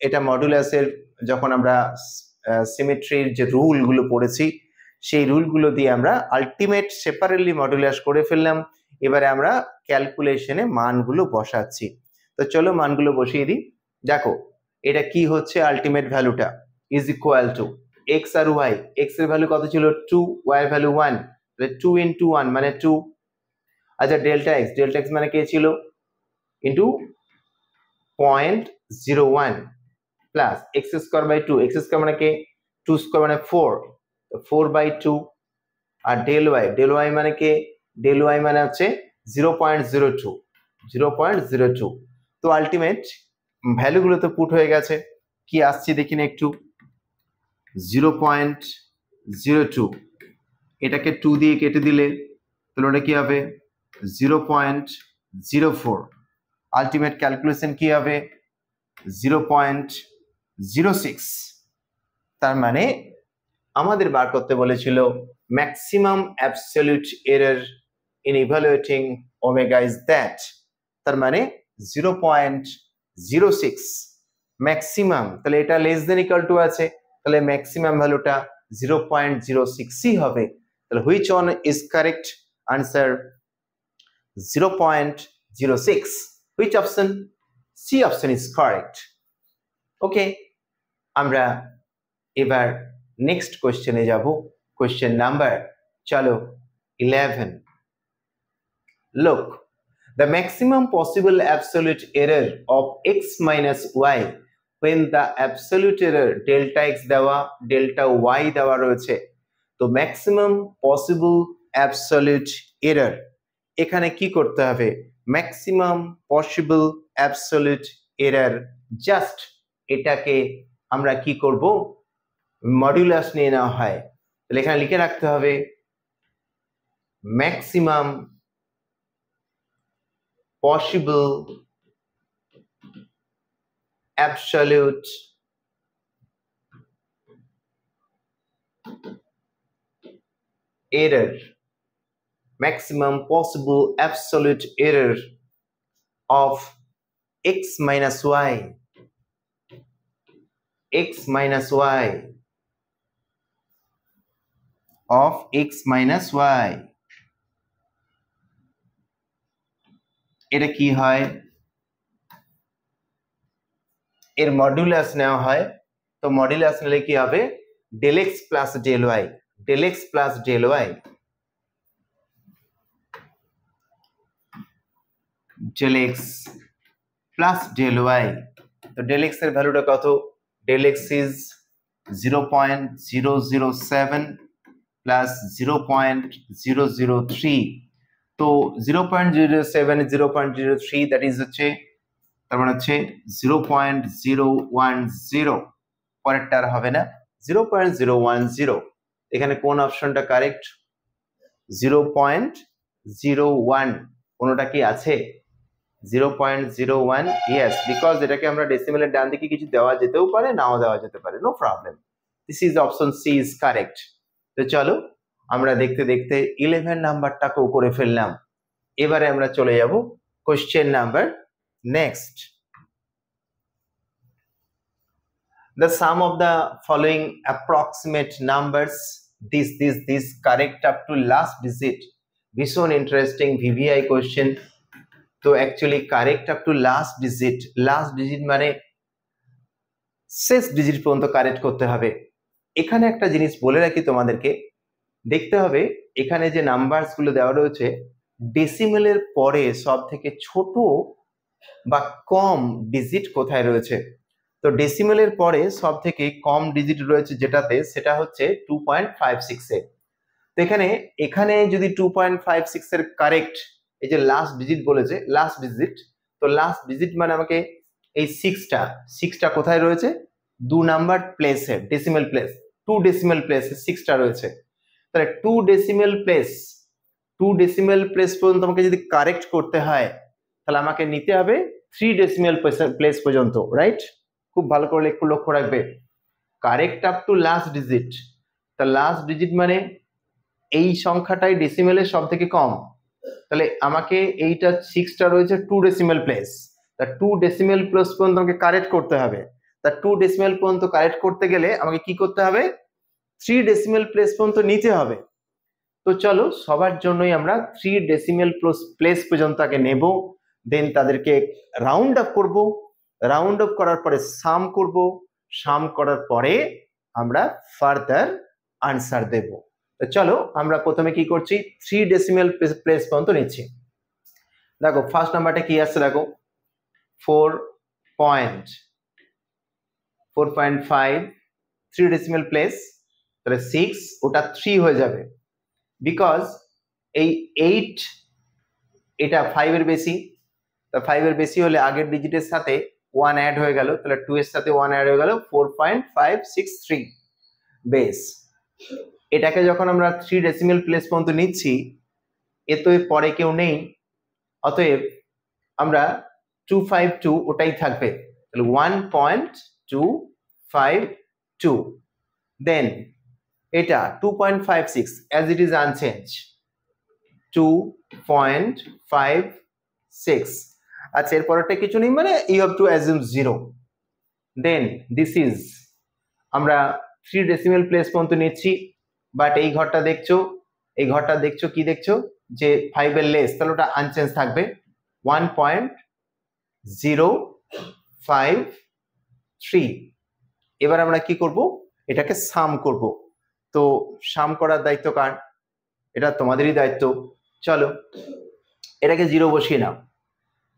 এটা মডুলাসের যখন আমরা সিমেট্রির যে রুল গুলো পড়েছি সেই রুল গুলো দিয়ে আমরা আলটিমেট সেপারেটলি মডুলাস করে ফেললাম এবারে আমরা ক্যালকুলেশনে মানগুলো বসাচ্ছি তো চলো মানগুলো বসিয়ে দিই দেখো এটা কি হচ্ছে আলটিমেট ভ্যালুটা ইজ ইকুয়াল টু x আর y x এর ভ্যালু কত ছিল 2 y এর ভ্যালু 1 তাহলে 2 into 1 মানে 2 আচ্ছা ডেল্টা x মানে কি ছিল into 0.01 plus x square by 2 x square মানে কি 2 স্কয়ার মানে 4 তো 4 বাই 2 আর del y মানে কি del y মানে হচ্ছে 0.02 তো আলটিমেট ভ্যালুগুলো তো পুট হয়ে গেছে কি আসছে দেখি না একটু 0.02 এটাকে 2 দিয়ে কেটে দিলে তাহলে ওটা কি হবে 0.04 আলটিমেট ক্যালকুলেশন কি হবে 0.06 তার মানে আমাদের বার করতে বলেছিল maximum absolute error in evaluating omega is that তার মানে 0.06 ম্যাক্সিমাম তাহলে এটা লেস দেন ইকুয়াল টু আছে তাহলে ম্যাক্সিমাম ভ্যালুটা 0.06 ই হবে তাহলে which one is correct answer 0.06 which option C option is correct okay আমরা এবার নেক্সট কোশ্চেনে যাব কোশ্চেন নাম্বার চলো 11 look the maximum possible absolute error of x minus y when the absolute error delta x দেওয়া delta y দেওয়া রয়েছে তো maximum possible absolute error এখানে কি করতে হবে maximum possible absolute error just এটাকে আমরা কি করব মডুলাস নিয়ে নেওয়া হয় তাহলে এখানে লিখে রাখতে হবে maximum possible absolute error maximum possible absolute error of x minus y of x minus y এটা কি হয় এর মডুলাস নেওয়া হয় তো মডুলাস নিলে কি হবে del x plus del y del x plus del y del x plus del y. তো ডেল এক্স এর ভ্যালুটা কত? Del x is 0.007 plus 0.003। তো 0.007 0.03 দ্যাট ইজ হচ্ছে তার মানে হচ্ছে 0.010। পরেরটা আর হবে না, 0.010। এখানে কোন অপশনটা কারেক্ট? 0.01 কোনটা কি আছে? 0.01 ইয়েস, বিকজ এটাকে আমরা ডেসিমেলের ডান দিকে কিছু দেওয়া যেতেও পারে, নাও দেওয়া যেতে পারে, no problem. This is option C is correct. তো চলো আমরা দেখতে দেখতে 11 নাম্বারটাকেও করে ফেললাম। এবারে আমরা চলে যাব question number next. The sum of the following approximate numbers, this correct up to last digit. ভীষণ ইন্টারেস্টিং VVI কোশ্চেন। তো actually correct up to last digit মানে শেষ ডিজিট পর্যন্ত কারেক্ট করতে হবে। এখানে একটা জিনিস বলে রাখি তোমাদেরকে, দেখতে হবে এখানে যে নাম্বারস গুলো দেওয়া রয়েছে ডেসিমেলের পরে সব থেকে ছোট বা কম ডিজিট কোথায় রয়েছে। তো ডেসিমেলের পরে সব থেকে কম ডিজিট রয়েছে যেটাতে, সেটা হচ্ছে 2.56 এ। তো এখানে যদি 2.56 এর কারেক্ট, এই যে লাস্ট ডিজিট বলেছে লাস্ট ডিজিট, তো লাস্ট ডিজিট মানে আমাকে এই সিক্সটা কোথায় রয়েছে? 2 নাম্বার প্লেসে, ডেসিমেল প্লেস, 2 ডেসিমেল প্লেসে 6টা রয়েছে। তাহলে 2 ডেসিমেল প্লেস পর্যন্ত আমাকে যদি কারেক্ট করতে হয় তাহলে আমাকে নিতে হবে 3 ডেসিমেল প্লেস পর্যন্ত, রাইট? খুব ভালো করে একটু লক্ষ্য রাখবে, correct up to last digit. তা লাস্ট ডিজিট মানে এই সংখ্যাটাই ডেসিমেলের সব থেকে কম। তাহলে আমাকে এইটা 6টা রয়েছে 2 ডেসিমেল প্লেস, তা 2 ডেসিমেল প্লেস পর্যন্ত আমাকে কারেক্ট করতে হবে। তা 2 ডেসিমেল পর্যন্ত কারেক্ট করতে গেলে আমাকে কি করতে হবে? 3 ডেসিমেল প্লেস পর্যন্ত নিতে হবে। তো চলো সবার জন্যই আমরা 3 ডেসিমেল প্লেস পর্যন্ত আগে নেব, দেন তাদেরকে রাউন্ড আপ করব, রাউন্ড আপ করার পরে সাম করব, সাম করার পরে আমরা ফার্দার আনসার দেব। তো চলো আমরা প্রথমে কি করছি, 3 ডেসিমেল প্লেস পর্যন্ত নিচ্ছি। দেখো ফার্স্ট নাম্বারটা কি আসছে, দেখো 4.5 3 ডেসিমেল প্লেস, তাহলে 6 ওটা 3 হয়ে যাবে, বিকজ এই 8 এটা 5 এর বেশি, তা 5 এর বেশি হলে আগের ডিজিটের সাথে 1 অ্যাড হয়ে গেল, তাহলে 2 এর সাথে 1 অ্যাড হয়ে গেল, 4.563 বেস। এটাকে যখন আমরা 3 ডেসিমেল প্লেস পর্যন্ত নিচ্ছি, এ তো পরে কেউ নেই, অতএব আমরা 252 ওটাই থাকবে, তাহলে 1.252। দেন এটা 2.56 as it is unchanged, 2.56। আচ্ছা এরপরটা কিছু নেই মানে you have to assume 0। Then this is আমরা 3 ডেসিমেল প্লেস পর্যন্ত নিচ্ছি, বাট এই ঘরটা দেখছো কি দেখছো যে 5 এর লেস, তাহলে ওটা আনচেঞ্জ থাকবে 1.053। এবার আমরা কি করব, এটাকে সাম করব। তো সাম করার দায়িত্ব কার? এটা তোমাদেরই দায়িত্ব। চলো এটাকে 0 বসিয়ে নাও।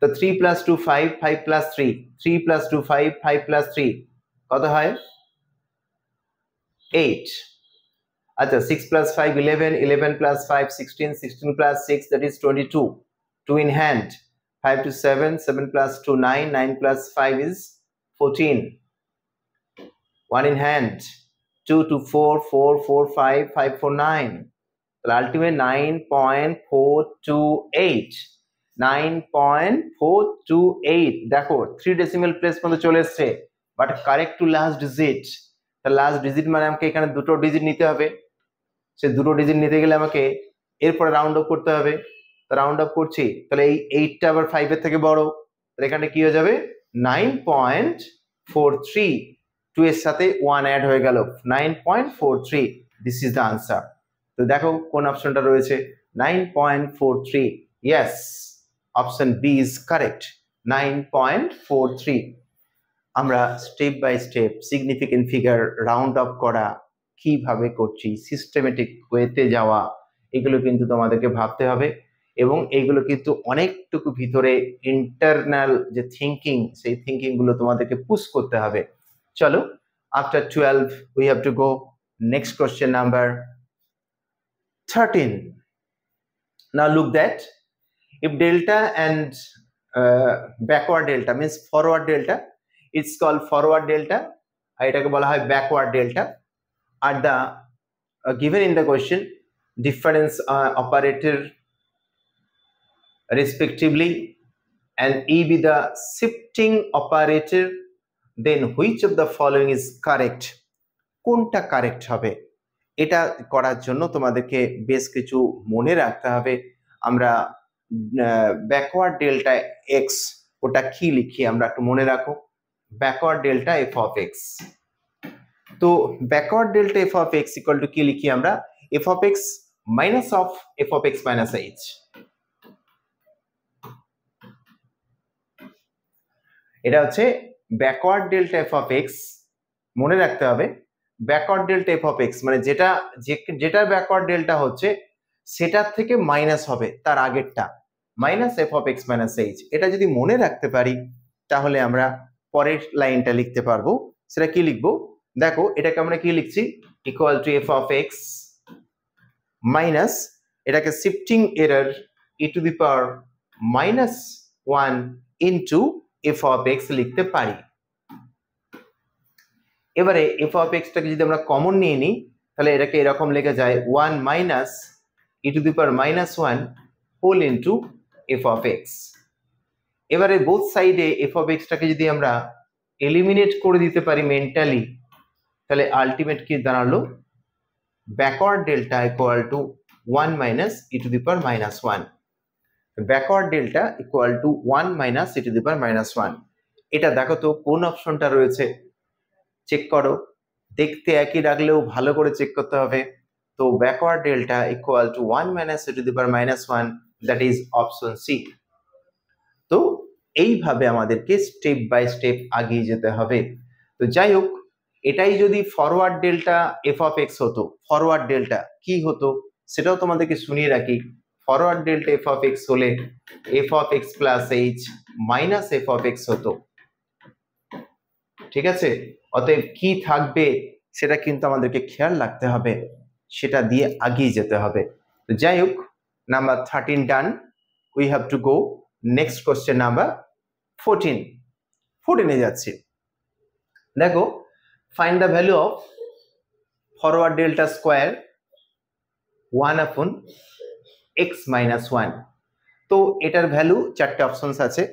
তো 3 + 2 5, 5 + 3, 3 + 2 5, 5 + 3 কত হয়? 8। আচ্ছা 6 + 5 11, 11 + 5 16, 16 + 6 that is 22, 2 in hand, 5 to 7, 7 + 2 9, 9 + 5 is 14, 1 in hand, 2 to 4, 4 4 5, 5 4 9, the ultimate 9.428, 9.428। দেখো 3 ডেসিমেল প্লেস পর্যন্ত চলে এসছে, but correct to last digit. তা লাস্ট ডিজিট মানে আমাকে এখানে দুটো ডিজিট নিতে হবে, সে দুটো ডিজিট নিতে গেলে আমাকে এরপরে রাউন্ড অফ করতে হবে। রাউন্ড অফ করছি, তাহলে এই 8টা আবার 5 এর থেকে বড়, তাহলে এখানে কি হয়ে যাবে 9.43, 2 এর সাথে 1 অ্যাড হয়ে গেল 9.43। This is the answer. তো দেখো কোন অপশনটা রয়েছে 9.43। Yes, option B is correct, 9.43। আমরা step by step significant figure round off করা কিভাবে করছি, সিস্টেমেটিক ওয়েতে যাওয়া, এগুলো কিন্তু তোমাদেরকে ভাবতে হবে এবং এইগুলো কিন্তু অনেকটুকু ভিতরে ইন্টারনাল যে থিঙ্কিং, সেই থিঙ্কিং গুলো তোমাদেরকে পুশ করতে হবে। চলো, after 12 we have to go next question number 13. Now look that if delta and backward delta means forward delta, it's called forward delta, এটাকে বলা হয় backward delta, are the given in the question difference operator respectively and E be the shifting operator, then which of the following is correct? কোনটা correct হবে? এটা করার জন্য তোমাদেরকে বেশ কিছু মনে রাখতে হবে। আমরা ব্যাকওয়ার্ড ডেল্টা এক্স ওটা কি লিখি আমরা একটু মনে রাখো, backward delta f of x. তো backward delta f of x equal to কি লিখি আমরা, f of x minus of f of x minus h. এটা হচ্ছে backward delta f of x, মনে রাখতে হবে backward delta f of x মানে যেটা ব্যাকওয়ার্ড ডেল্টা হচ্ছে সেটার থেকে মাইনাস হবে তার আগেরটা, minus f of x minus h. এটা যদি মনে রাখতে পারি তাহলে আমরা পরের লাইনটা লিখতে পারবো। সেটা কি লিখবো দেখো, এটাকে আমরা কি লিখছি, equal to f of x minus, এটাকে shifting error E to the power minus 1 into f of x লিখতে পারি। এবারে এফ অফ এক্সটাকে যদি আমরা কমন নিয়ে নিই তাহলে এটাকে এরকম লেখা যায় 1 minus e to the power minus 1 whole into f of x. এবারে বোথ সাইডে এফ অফ এক্সটাকে যদি আমরা এলিমিনেট করে দিতে পারি মেন্টালি, তাহলে আলটিমেট কি দাঁড়ালো, backward delta equal to 1 minus e to the power minus 1, backward delta equal to 1 minus e to the power minus 1। এটা দেখো তো কোন অপশনটা রয়েছে, চেক করো, দেখতে একই রাখলেও ভালো করে চেক করতে হবে। তো backward delta equal to 1 minus e to the power minus 1, that is option C. তো এইভাবে আমাদেরকে স্টেপ বাই স্টেপ আগিয়ে যেতে হবে। তো যাই হোক, এটাই যদি forward delta f of x হতো, ফরওয়ার্ড ডেল্টা কি হতো সেটাও তোমাদেরকে শুনিয়ে রাখি। Forward delta f of x হলে f of x plus h minus f of x হতো, ঠিক আছে? অতএব কি থাকবে সেটা কিন্তু আমাদেরকে খেয়াল রাখতে হবে, সেটা দিয়ে আগিয়ে যেতে হবে। তো যাই হোক, number 13 done, we have to go next question number 14। 14 যাচ্ছি। দেখো, find the value of forward delta square 1 আপন এক্স মাইনাস 1। তো এটার ভ্যালু চারটে অপশনস আছে,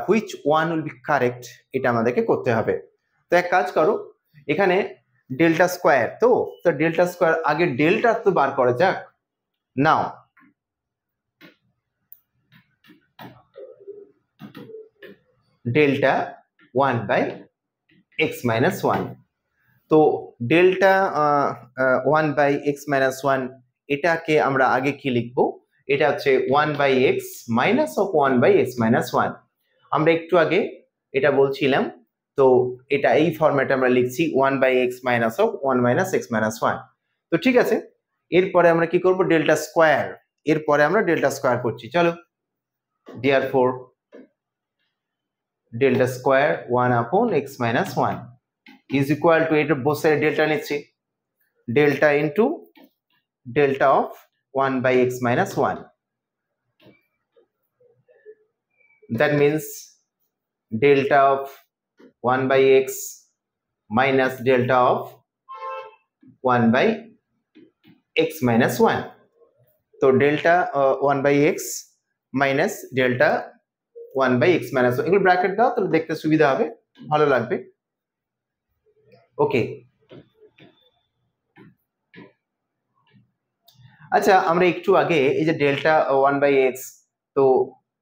which one will be correct এটা আমাদেরকে করতে হবে। তো এক কাজ করো, এখানে ডেল্টা স্কোয়ার, তো ডেল্টা স্কোয়ার আগে ডেল্টা তো বার করা যাক। নাও ডেল্টা 1 বাই এক্স মাইনাস 1, তো ডেল্টা 1 বাই এক্স মাইনাস 1 এটাকে আমরা আগে কি লিখবো, এটা হচ্ছে 1 by x minus of 1 by x minus 1। আমরা একটু আগে এটা বলছিলাম, তো এটা এই ফরম্যাটে আমরা লিখছি 1 by x minus of 1 minus x minus 1। তো ঠিক আছে, এরপরে আমরা কি করব, ডেল্টা স্কোয়ার, এরপরে আমরা ডেল্টা স্কোয়ার করছি। চলো, therefore ডেল্টা স্কোয়ার 1 আপন x minus 1 is equal to, এটা both side ডেল্টা নিচ্ছি, delta into delta of 1 by x minus 1, that means delta of 1 by x minus delta of 1 by x minus 1। তো delta 1 by x minus delta 1 by x minus 1, এগুলো bracket দাও তাহলে দেখতে সুবিধা হবে, ভালো লাগবে। ওকে, আচ্ছা আমরা একটু আগে এই যে ডেল্টা 1 বাই এক্স, তো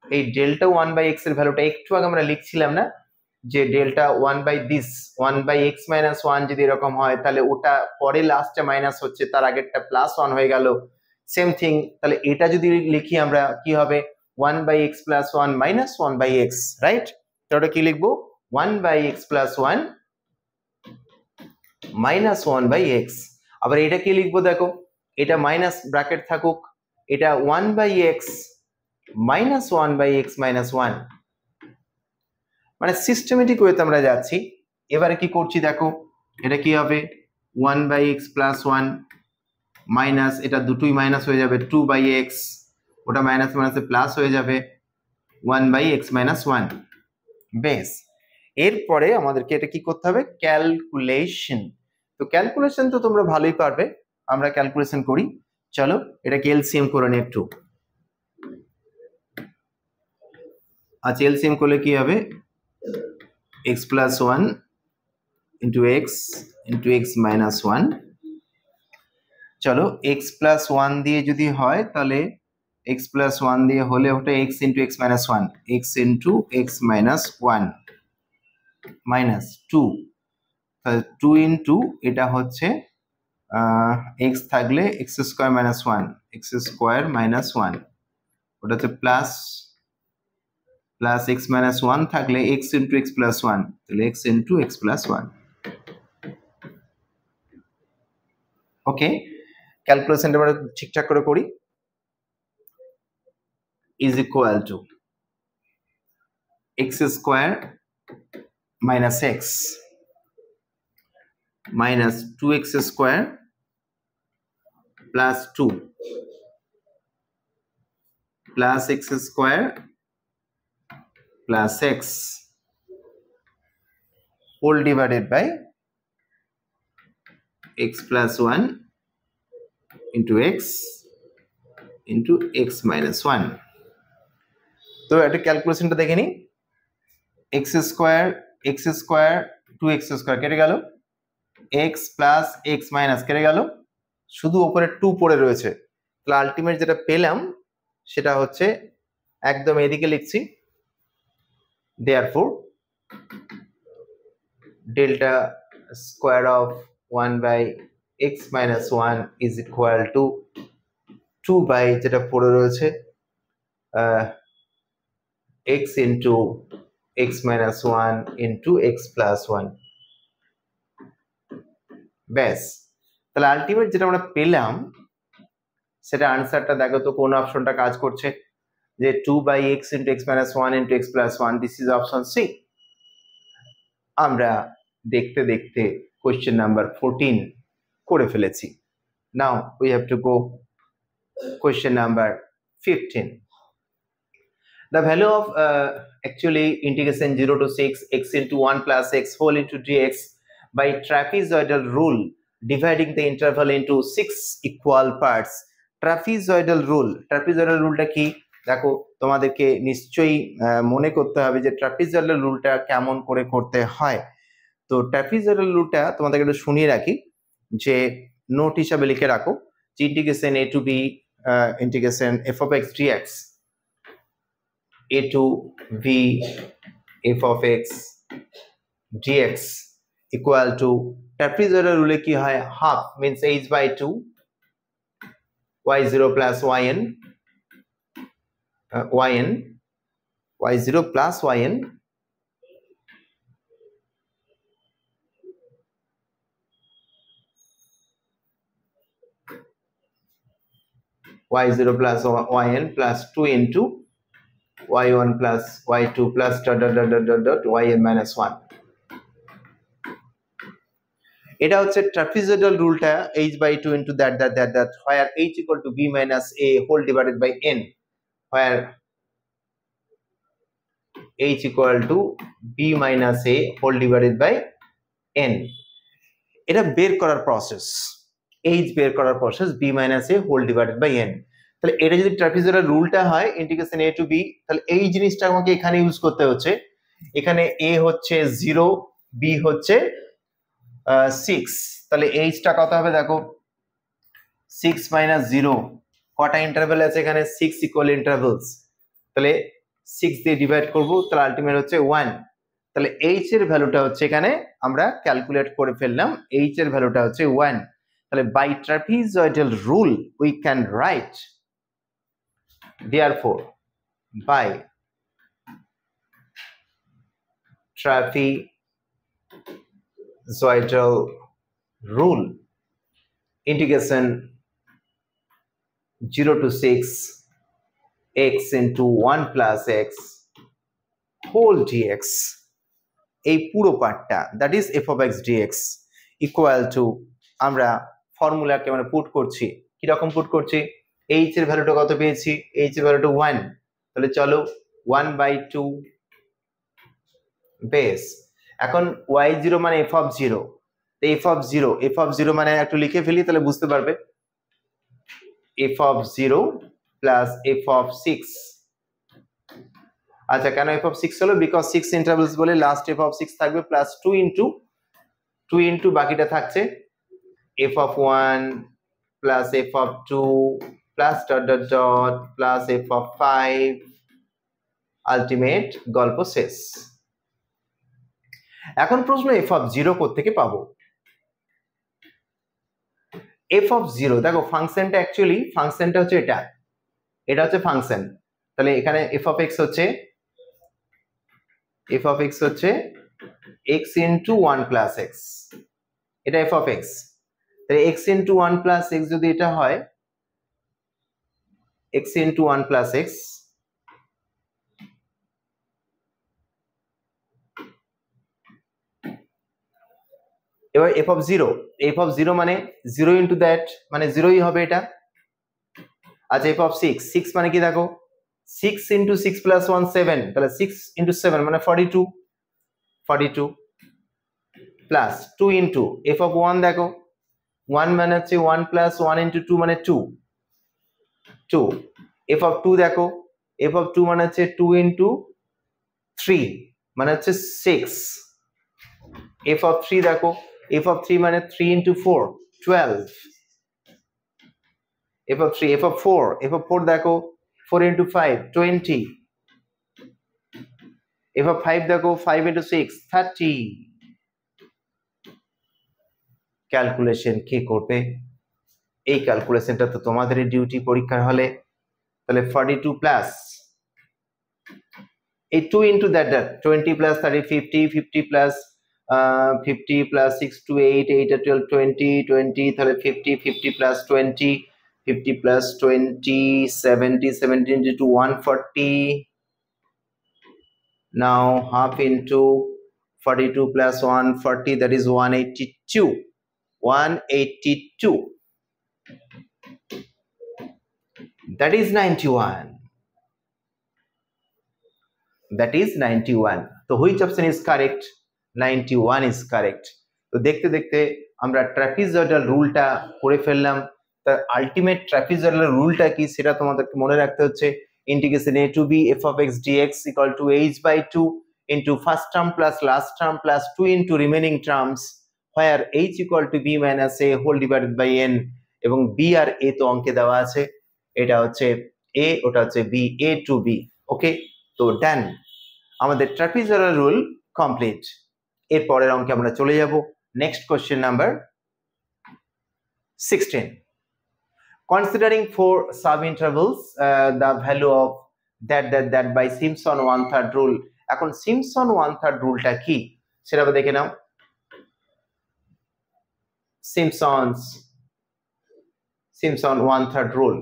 এই ডেল্টা 1 বাই এক্স এর ভ্যালুটা একটু আগে আমরা লিখছিলাম না, যে delta 1 by this 1 by x minus 1 যদি এরকম হয় তাহলে ওটা পরে লাস্টে মাইনাস হচ্ছে, তার আগেরটা প্লাস 1 হয়ে গেল, সেম থিং। তাহলে এটা যদি লিখি আমরা কি হবে, 1 by x plus 1 minus 1 by x, right? তো ওটা কি লিখবো, 1 by x plus 1 minus 1 by x. আবার এটা কি লিখবো, দেখো এটা মাইনাস ব্র্যাকেট থাকুক, এটা 1/x minus 1/x minus 1 মানে সিস্টেমেটিক ওয়েতে আমরা যাচ্ছি। এবারে কি করছি দেখো, এটা কি হবে 1/x plus 1 মাইনাস, এটা দুটোই মাইনাস হয়ে যাবে 2/x, ওটা মাইনাস মাইনাসে প্লাস হয়ে যাবে 1/x minus 1। বেশ, এরপরে আমাদেরকে এটা কি করতে হবে, ক্যালকুলেশন। তো ক্যালকুলেশন তো তোমরা ভালোই পারবে, আমরা ক্যালকুলেশন করি। চলো এটাকে এলসিএম করে নিই একটু। আচ্ছা, এলসিএম করলে কি হবে, x plus 1 into x minus 1। চলো x plus 1 দিয়ে যদি হয় তাহলে x plus 1 দিয়ে হলে ওটা x into x minus 1, x into x minus 1 minus 2, তাহলে 2 into এটা হচ্ছে x থাকলে x square minus 1, x square minus 1, ওটা হচ্ছে প্লাস x minus 1 থাকলে x into x plus 1, তাহলে x into x plus 1। ওকে, ক্যালকুলেশনটা আমরা ঠিকঠাক করে করি। is equal to x square minus x minus 2x square plus 2 plus x square plus x whole divided by x plus 1 into x minus 1। তো এটা ক্যালকুলেশনটা দেখে নি, x square 2x square কেটে গেল, x প্লাস x মাইনাস কেটে গেল, শুধু উপরে 2 পড়ে রয়েছে। তাহলে আলটিমেট যেটা পেলাম সেটা হচ্ছে একদম এদিকে লিখছি, therefore delta square of 1/x minus 1 is equal to 2 by যেটা পড়ে রয়েছে x into x minus 1 into x plus 1। ব্যাস, তাহলে আলটিমেট যেটা আমরা পেলাম সেটা আনসারটা দেখো তো কোন অপশনটা কাজ করছে, যে 2/x into x minus 1 into x plus 1, this is option C. আমরা দেখতে দেখতে কোয়েশ্চেন নাম্বার 14 করে ফেলেছি। Now we have to go question number 15। The value of actually integration 0 to 6 x into 1 plus x whole into dx by trapezoidal rule dividing the interval into 6 equal parts। trapezoidal রুলটা কি দেখো, তোমাদেরকে নিশ্চয়ই মনে করতে হবে যে trapezoidal রুলটা কেমন করে করতে হয়। তো trapezoidal রুলটা তোমাদেরকে একটু শুনিয়ে রাখি, যে নোট হিসাবে লিখে রাখো, যে integration a to b integration f of x dx a to b f of x dx equal to trapezoidal rule কি হয়, half means h by 2 y0 plus yn y0 plus yn y0 plus yn plus 2 into y1 plus y2 plus yn minus 1। এটা হচ্ছে trapezoidal রুলটা h by 2 into that where h equal to b minus a whole divided by n, where h equal to b minus a whole divided by n। এটা বের করার process, h বের করার process b minus a whole divided by n। তাহলে এটা যদি trapezoidal রুলটা হয় integration a to b, তাহলে এই জিনিসটা আমাকে এখানে ইউজ করতে হচ্ছে। এখানে a হচ্ছে 0, b হচ্ছে 6, তাহলে h টা কত হবে দেখো, 6 minus 0, কটা ইন্টারভ্যাল আছে এখানে, 6 ইকুয়াল ইন্টারভ্যালস, তাহলে 6 দিয়ে ডিভাইড করব, তাহলে আলটিমেট হচ্ছে 1। তাহলে h এর ভ্যালুটা হচ্ছে এখানে আমরা ক্যালকুলেট করে ফেললাম, h এর ভ্যালুটা হচ্ছে 1। তাহলে by trapezoidal rule we can write, therefore by trapezoidal rule integration 0 to 6 x into 1 plus x whole dx এই পুরো পার্টটা that is f of x dx equal to আমরা ফর্মুলাকে মানে পুট করছি কি রকম পুট করছি h এর ভ্যালুটা কত পেয়েছি h এর ভ্যালুটা 1 তাহলে চলো 1/2 বেস এখন y0 মানে f of 0 f of 0 মানে একটু লিখে ফেলি তাহলে বুঝতে পারবে f of 0 plus f of 6 আচ্ছা কেন f of 6 হলো বিকজ 6 ইন্টারভ্যালস বলে লাস্ট f of 6 থাকবে প্লাস 2 ইনটু বাকিটা থাকছে f of 1 plus f of 2 plus dot dot dot plus f of 5 ultimate গল্প শেষ এখন প্রশ্ন f of 0 কোথা থেকে পাবো f of 0 দেখো ফাংশনটা অ্যাকচুয়ালি ফাংশনটা হচ্ছে এটা হচ্ছে ফাংশন তাহলে এখানে f of x হচ্ছে x into 1 plus x এটা f of x তাহলে x into 1 plus x যদি এটা হয় x into 1 plus x এবার f of 0 মানে 0 into that মানে 0ই হবে এটা আচ্ছা f of 6 মানে কি দেখো 6 into 6 plus 1 7 তাহলে 6 into 7 মানে 42 plus 2 into f of 1 দেখো 1 মানে হচ্ছে 1 plus 1 into 2 মানে 2 f of 2 দেখো f of 2 মানে হচ্ছে 2 into 3 মানে হচ্ছে 6 f of 3 দেখো f of 3 মানে 3 into 4 12 f of 4 দেখো 4 into 5 20 f of 5 দেখো 5 into 6 30 ক্যালকুলেশন কি করবে এই ক্যালকুলেশনটা তো তোমাদের ডিউটি পরীক্ষার হলে তাহলে 42 প্লাস এই 2 into that 20 plus 30 50 plus 50 plus 6 to 8 8 to 12 20 তাহলে 50 plus 20 50 plus 20 70 into 140 now half into 42 plus 140 that is 182 that is 91 so which option is correct 91 is correct তো দেখতে দেখতে আমরা ট্রাপিজয়েডাল রুলটা করে ফেললাম তার আলটিমেট ট্রাপিজয়েডাল রুলটা কি সেটা তোমাদেরকে মনে রাখতে হচ্ছে integration a to b f of x dx equal to h/2 into first term plus last term plus 2 into remaining terms where h equal to b minus a whole divided by n এবং b R a তো অঙ্কে দেওয়া আছে এটা হচ্ছে a ওটা হচ্ছে b a to b ওকে তো ডান আমাদের ট্রাপিজয়েডাল রুল কমপ্লিট এর পরের অঙ্কে আমরা চলে যাব next question number 16 considering four sub-intervals the value of that by Simpson 1/3 rule এখন Simpson 1/3 রুলটা কি সেটা দেখে নাও Simpson 1/3 rule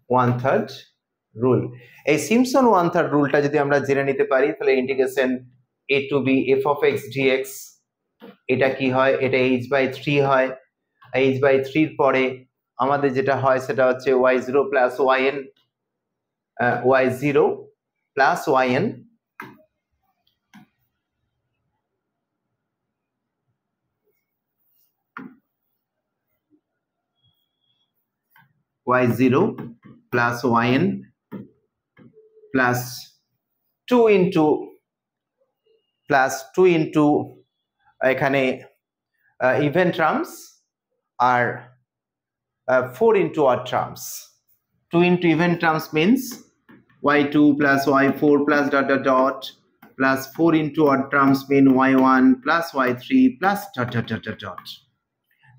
1/3 rule এই Simpson 1/3 রুলটা যদি আমরা জেনে নিতে পারি তাহলে integration a to b f of x dx এটা কি হয় এটা h/3 হয় h/3 এর পরে আমাদের যেটা হয় সেটা হচ্ছে y0 plus yn y0 plus yn y0 plus yn plus 2 into এখানে even terms are 4 into odd terms 2 into even terms means y2 plus y4 plus dot dot dot plus 4 into odd terms mean y1 plus y3 plus dot dot dot dot dot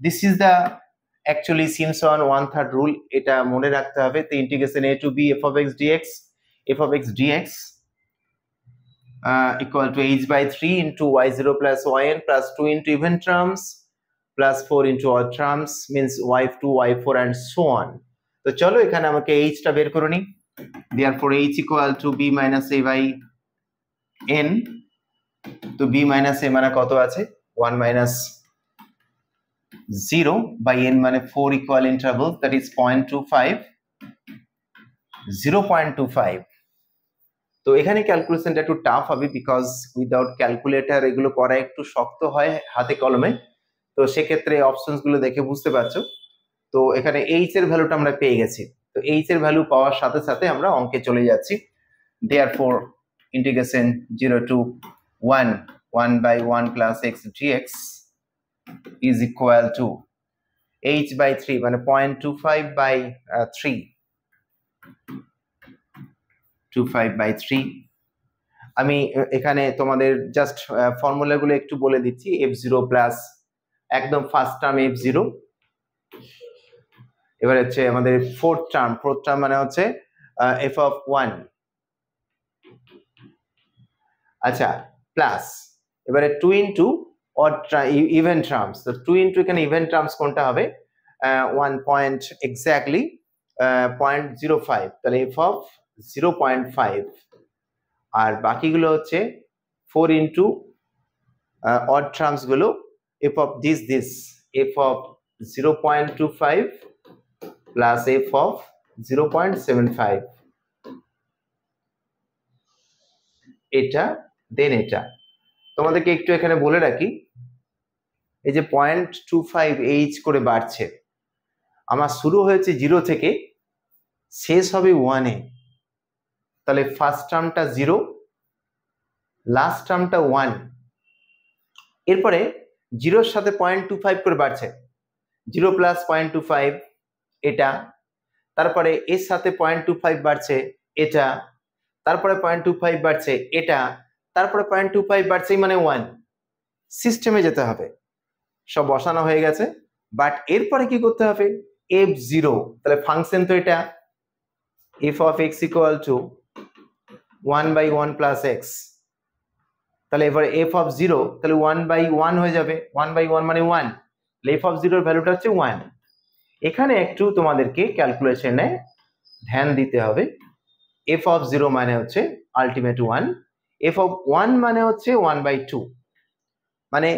this is the actually Simpson 1/3 rule এটা মনে রাখতে হবে তো integration a to b f of x dx equal to h/3 into y0 plus yn plus 2 into even terms plus 4 into odd terms means y2 y4 and so on. তো চলো এখানে আমাকে h টা বের করে নি। therefore h equal to b minus a by n. তো b minus a মানে কত আছে 1 minus 0 by n মানে 4 equal intervals, that is 0.25 0.25. তো এখানে ক্যালকুলেশনটা একটু টাফ হবে বিকজ উইদাউট ক্যালকুলেটর এগুলো করা একটু শক্ত হয় হাতে কলমে। তো সেক্ষেত্রে অপশনস গুলো দেখে বুঝতে পারছো। তো এখানে h এর ভ্যালুটা আমরা পেয়ে গেছি। তো h এর ভ্যালু পাওয়ার সাথে সাথে আমরা অঙ্কে চলে যাচ্ছি। therefore integration 0 to 1 1 by 1 plus x dx is equal to h by 3 মানে 0.25 by 3 25 by 3. আমি এখানে তোমাদের জাস্ট ফর্মুলাগুলো একটু বলে দিচ্ছি। f0 প্লাস একদম ফার্স্ট টার্ম f0, এবার হচ্ছে আমাদের ফোর্থ টার্ম মানে হচ্ছে f of 1, আচ্ছা প্লাস এবারে 2 ইনটু অড ইভেন টার্মস। তো 2 ইনটু এখানে ইভেন টার্মস কোনটা হবে 1 পয়েন্ট এক্স্যাক্টলি 0.05, তাহলে f of 0.5, আর বাকিগুলো হচ্ছে 4 ইনটু অড টার্মস গুলো f of this f of 0.25 plus f of 0.75, এটা দেন এটা। তোমাদেরকে একটু এখানে বলে রাখি এই যে 0.25 h করে বাড়ছে, আমার শুরু হয়েছে 0 থেকে শেষ হবে 1 এ, তাহলে ফার্স্ট টার্মটা 0 লাস্ট টার্মটা 1, এরপরে 0 এর সাথে 0.25 করে বাড়ছে 0 প্লাস 0.25 এটা, তারপরে এর সাথে 0.25 বাড়ছে এটা, তারপরে 0.25 বাড়ছে এটা, তারপরে 0.25 বাড়ছে মানে 1। সিস্টেমে যেতে হবে, সব বসানো হয়ে গেছে। বাট এরপরে কি করতে হবে f0, তাহলে ফাংশন তো এটা f of x equal to 1 by 1 plus x, তাহলে এবারে f of 0 তাহলে 1 by 1 হয়ে যাবে, 1 by 1 মানে 1, তাহলে f of 0 এর ভ্যালুটা হচ্ছে 1। এখানে একটু তোমাদেরকে ক্যালকুলেশনে ধ্যান দিতে হবে। f of 0 মানে হচ্ছে আলটিমেট 1, f of 1 মানে হচ্ছে 1 by 2, মানে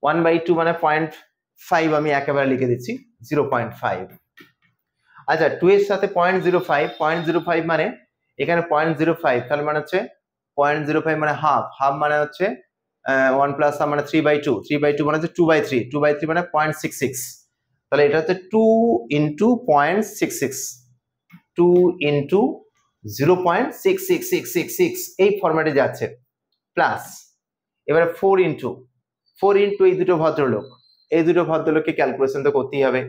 1 by 2 মানে 0.5, আমি একেবারে লিখে দিচ্ছি 0.5। আচ্ছা 2 এর সাথে 0.05 মানে এখানে 0.05, তাহলে মানে হচ্ছে 0.05 মানে হাফ মানে হচ্ছে 1 প্লাস মানে 3/2 মানে হচ্ছে 2/3 মানে 0.66, তাহলে এটা হচ্ছে 2 ইন্টু 0.66, 2 ইন্টু 0.6666 এই ফরম্যাটে যাচ্ছে, প্লাস এবারে 4 ইন্টু এই দুটো ভদ্রলোককে ক্যালকুলেশন তো করতেই হবে।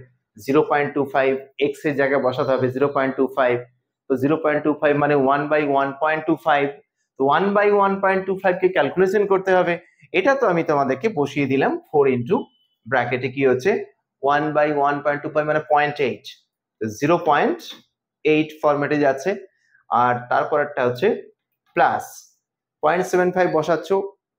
0.25 x এর জায়গায় বসাতে হবে 0.25, তো 0.25 মানে 1 by 1.25, তো 1 by 1.25 কে ক্যালকুলেশন করতে হবে। এটা তো আমি তোমাদেরকে বসিয়ে দিলাম 4 ইন্টু ব্র্যাকেটে কি হচ্ছে 1 by 1.25 মানে 0.8, 0.8 ফরম্যাটে যাচ্ছে। আর তারপরটা হচ্ছে প্লাস 0.75 বসাচ্ছ,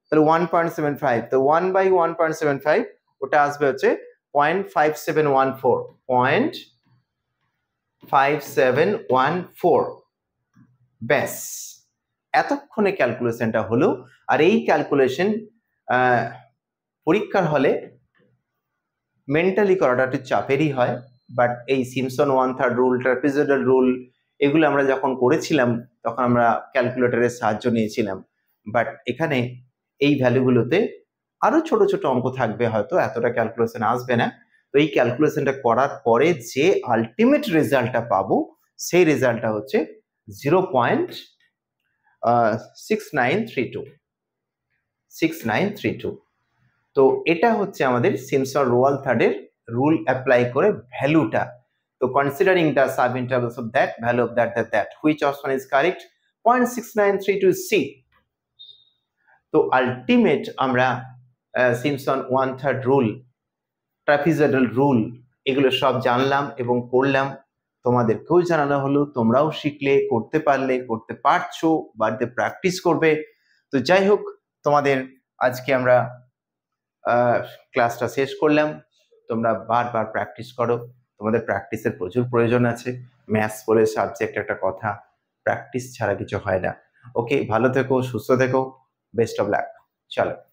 তাহলে 1.75, তো 1 by 1.75 ওটা আসবে হচ্ছে 0.5714, ব্যাস এতক্ষণে ক্যালকুলেশনটা হলো। আর এই ক্যালকুলেশন পরীক্ষার হলে মেন্টালি করাটা একটু চাপেরই হয়, বাট এই সিমসন 1/3 রুল, ট্রাপিজয়েডাল রুল এগুলো আমরা যখন করেছিলাম তখন আমরা ক্যালকুলেটরের সাহায্য নিয়েছিলাম। বাট এখানে এই ভ্যালুগুলোতে আরো ছোট ছোট অঙ্ক থাকবে, হয়তো এতটা ক্যালকুলেশন আসবে না। তো এই ক্যালকুলেশনটা করার পরে যে আলটিমেট রেজাল্টটা পাবো সেই রেজাল্টটা হচ্ছে 0.6932। তো এটা হচ্ছে আমাদের সিমসন রুয়াল-3 রুল অ্যাপ্লাই করে ভ্যালুটা। তো considering the sub intervals of that value of that which option is correct 0.6932 C. তো আলটিমেট আমরা সিমসন 1/3 রুল, ট্রাপিজয়েডাল রুল এগুলো সব জানলাম এবং করলাম, তোমাদেরকেও জানানো হলো, তোমরাও শিখলে, করতে পারলে, করতে পারছো, বাড়িতে প্র্যাকটিস করবে। তো যাই হোক, তোমাদের আজকে আমরা ক্লাসটা শেষ করলাম। তোমরা বারবার প্র্যাকটিস করো, তোমাদের প্র্যাকটিসের প্রচুর প্রয়োজন আছে। ম্যাথস বলে সাবজেক্ট একটা কথা, প্র্যাকটিস ছাড়া কিছু হয় না। ওকে, ভালো থেকো, সুস্থ থেকো, বেস্ট অফ লাক। চলো।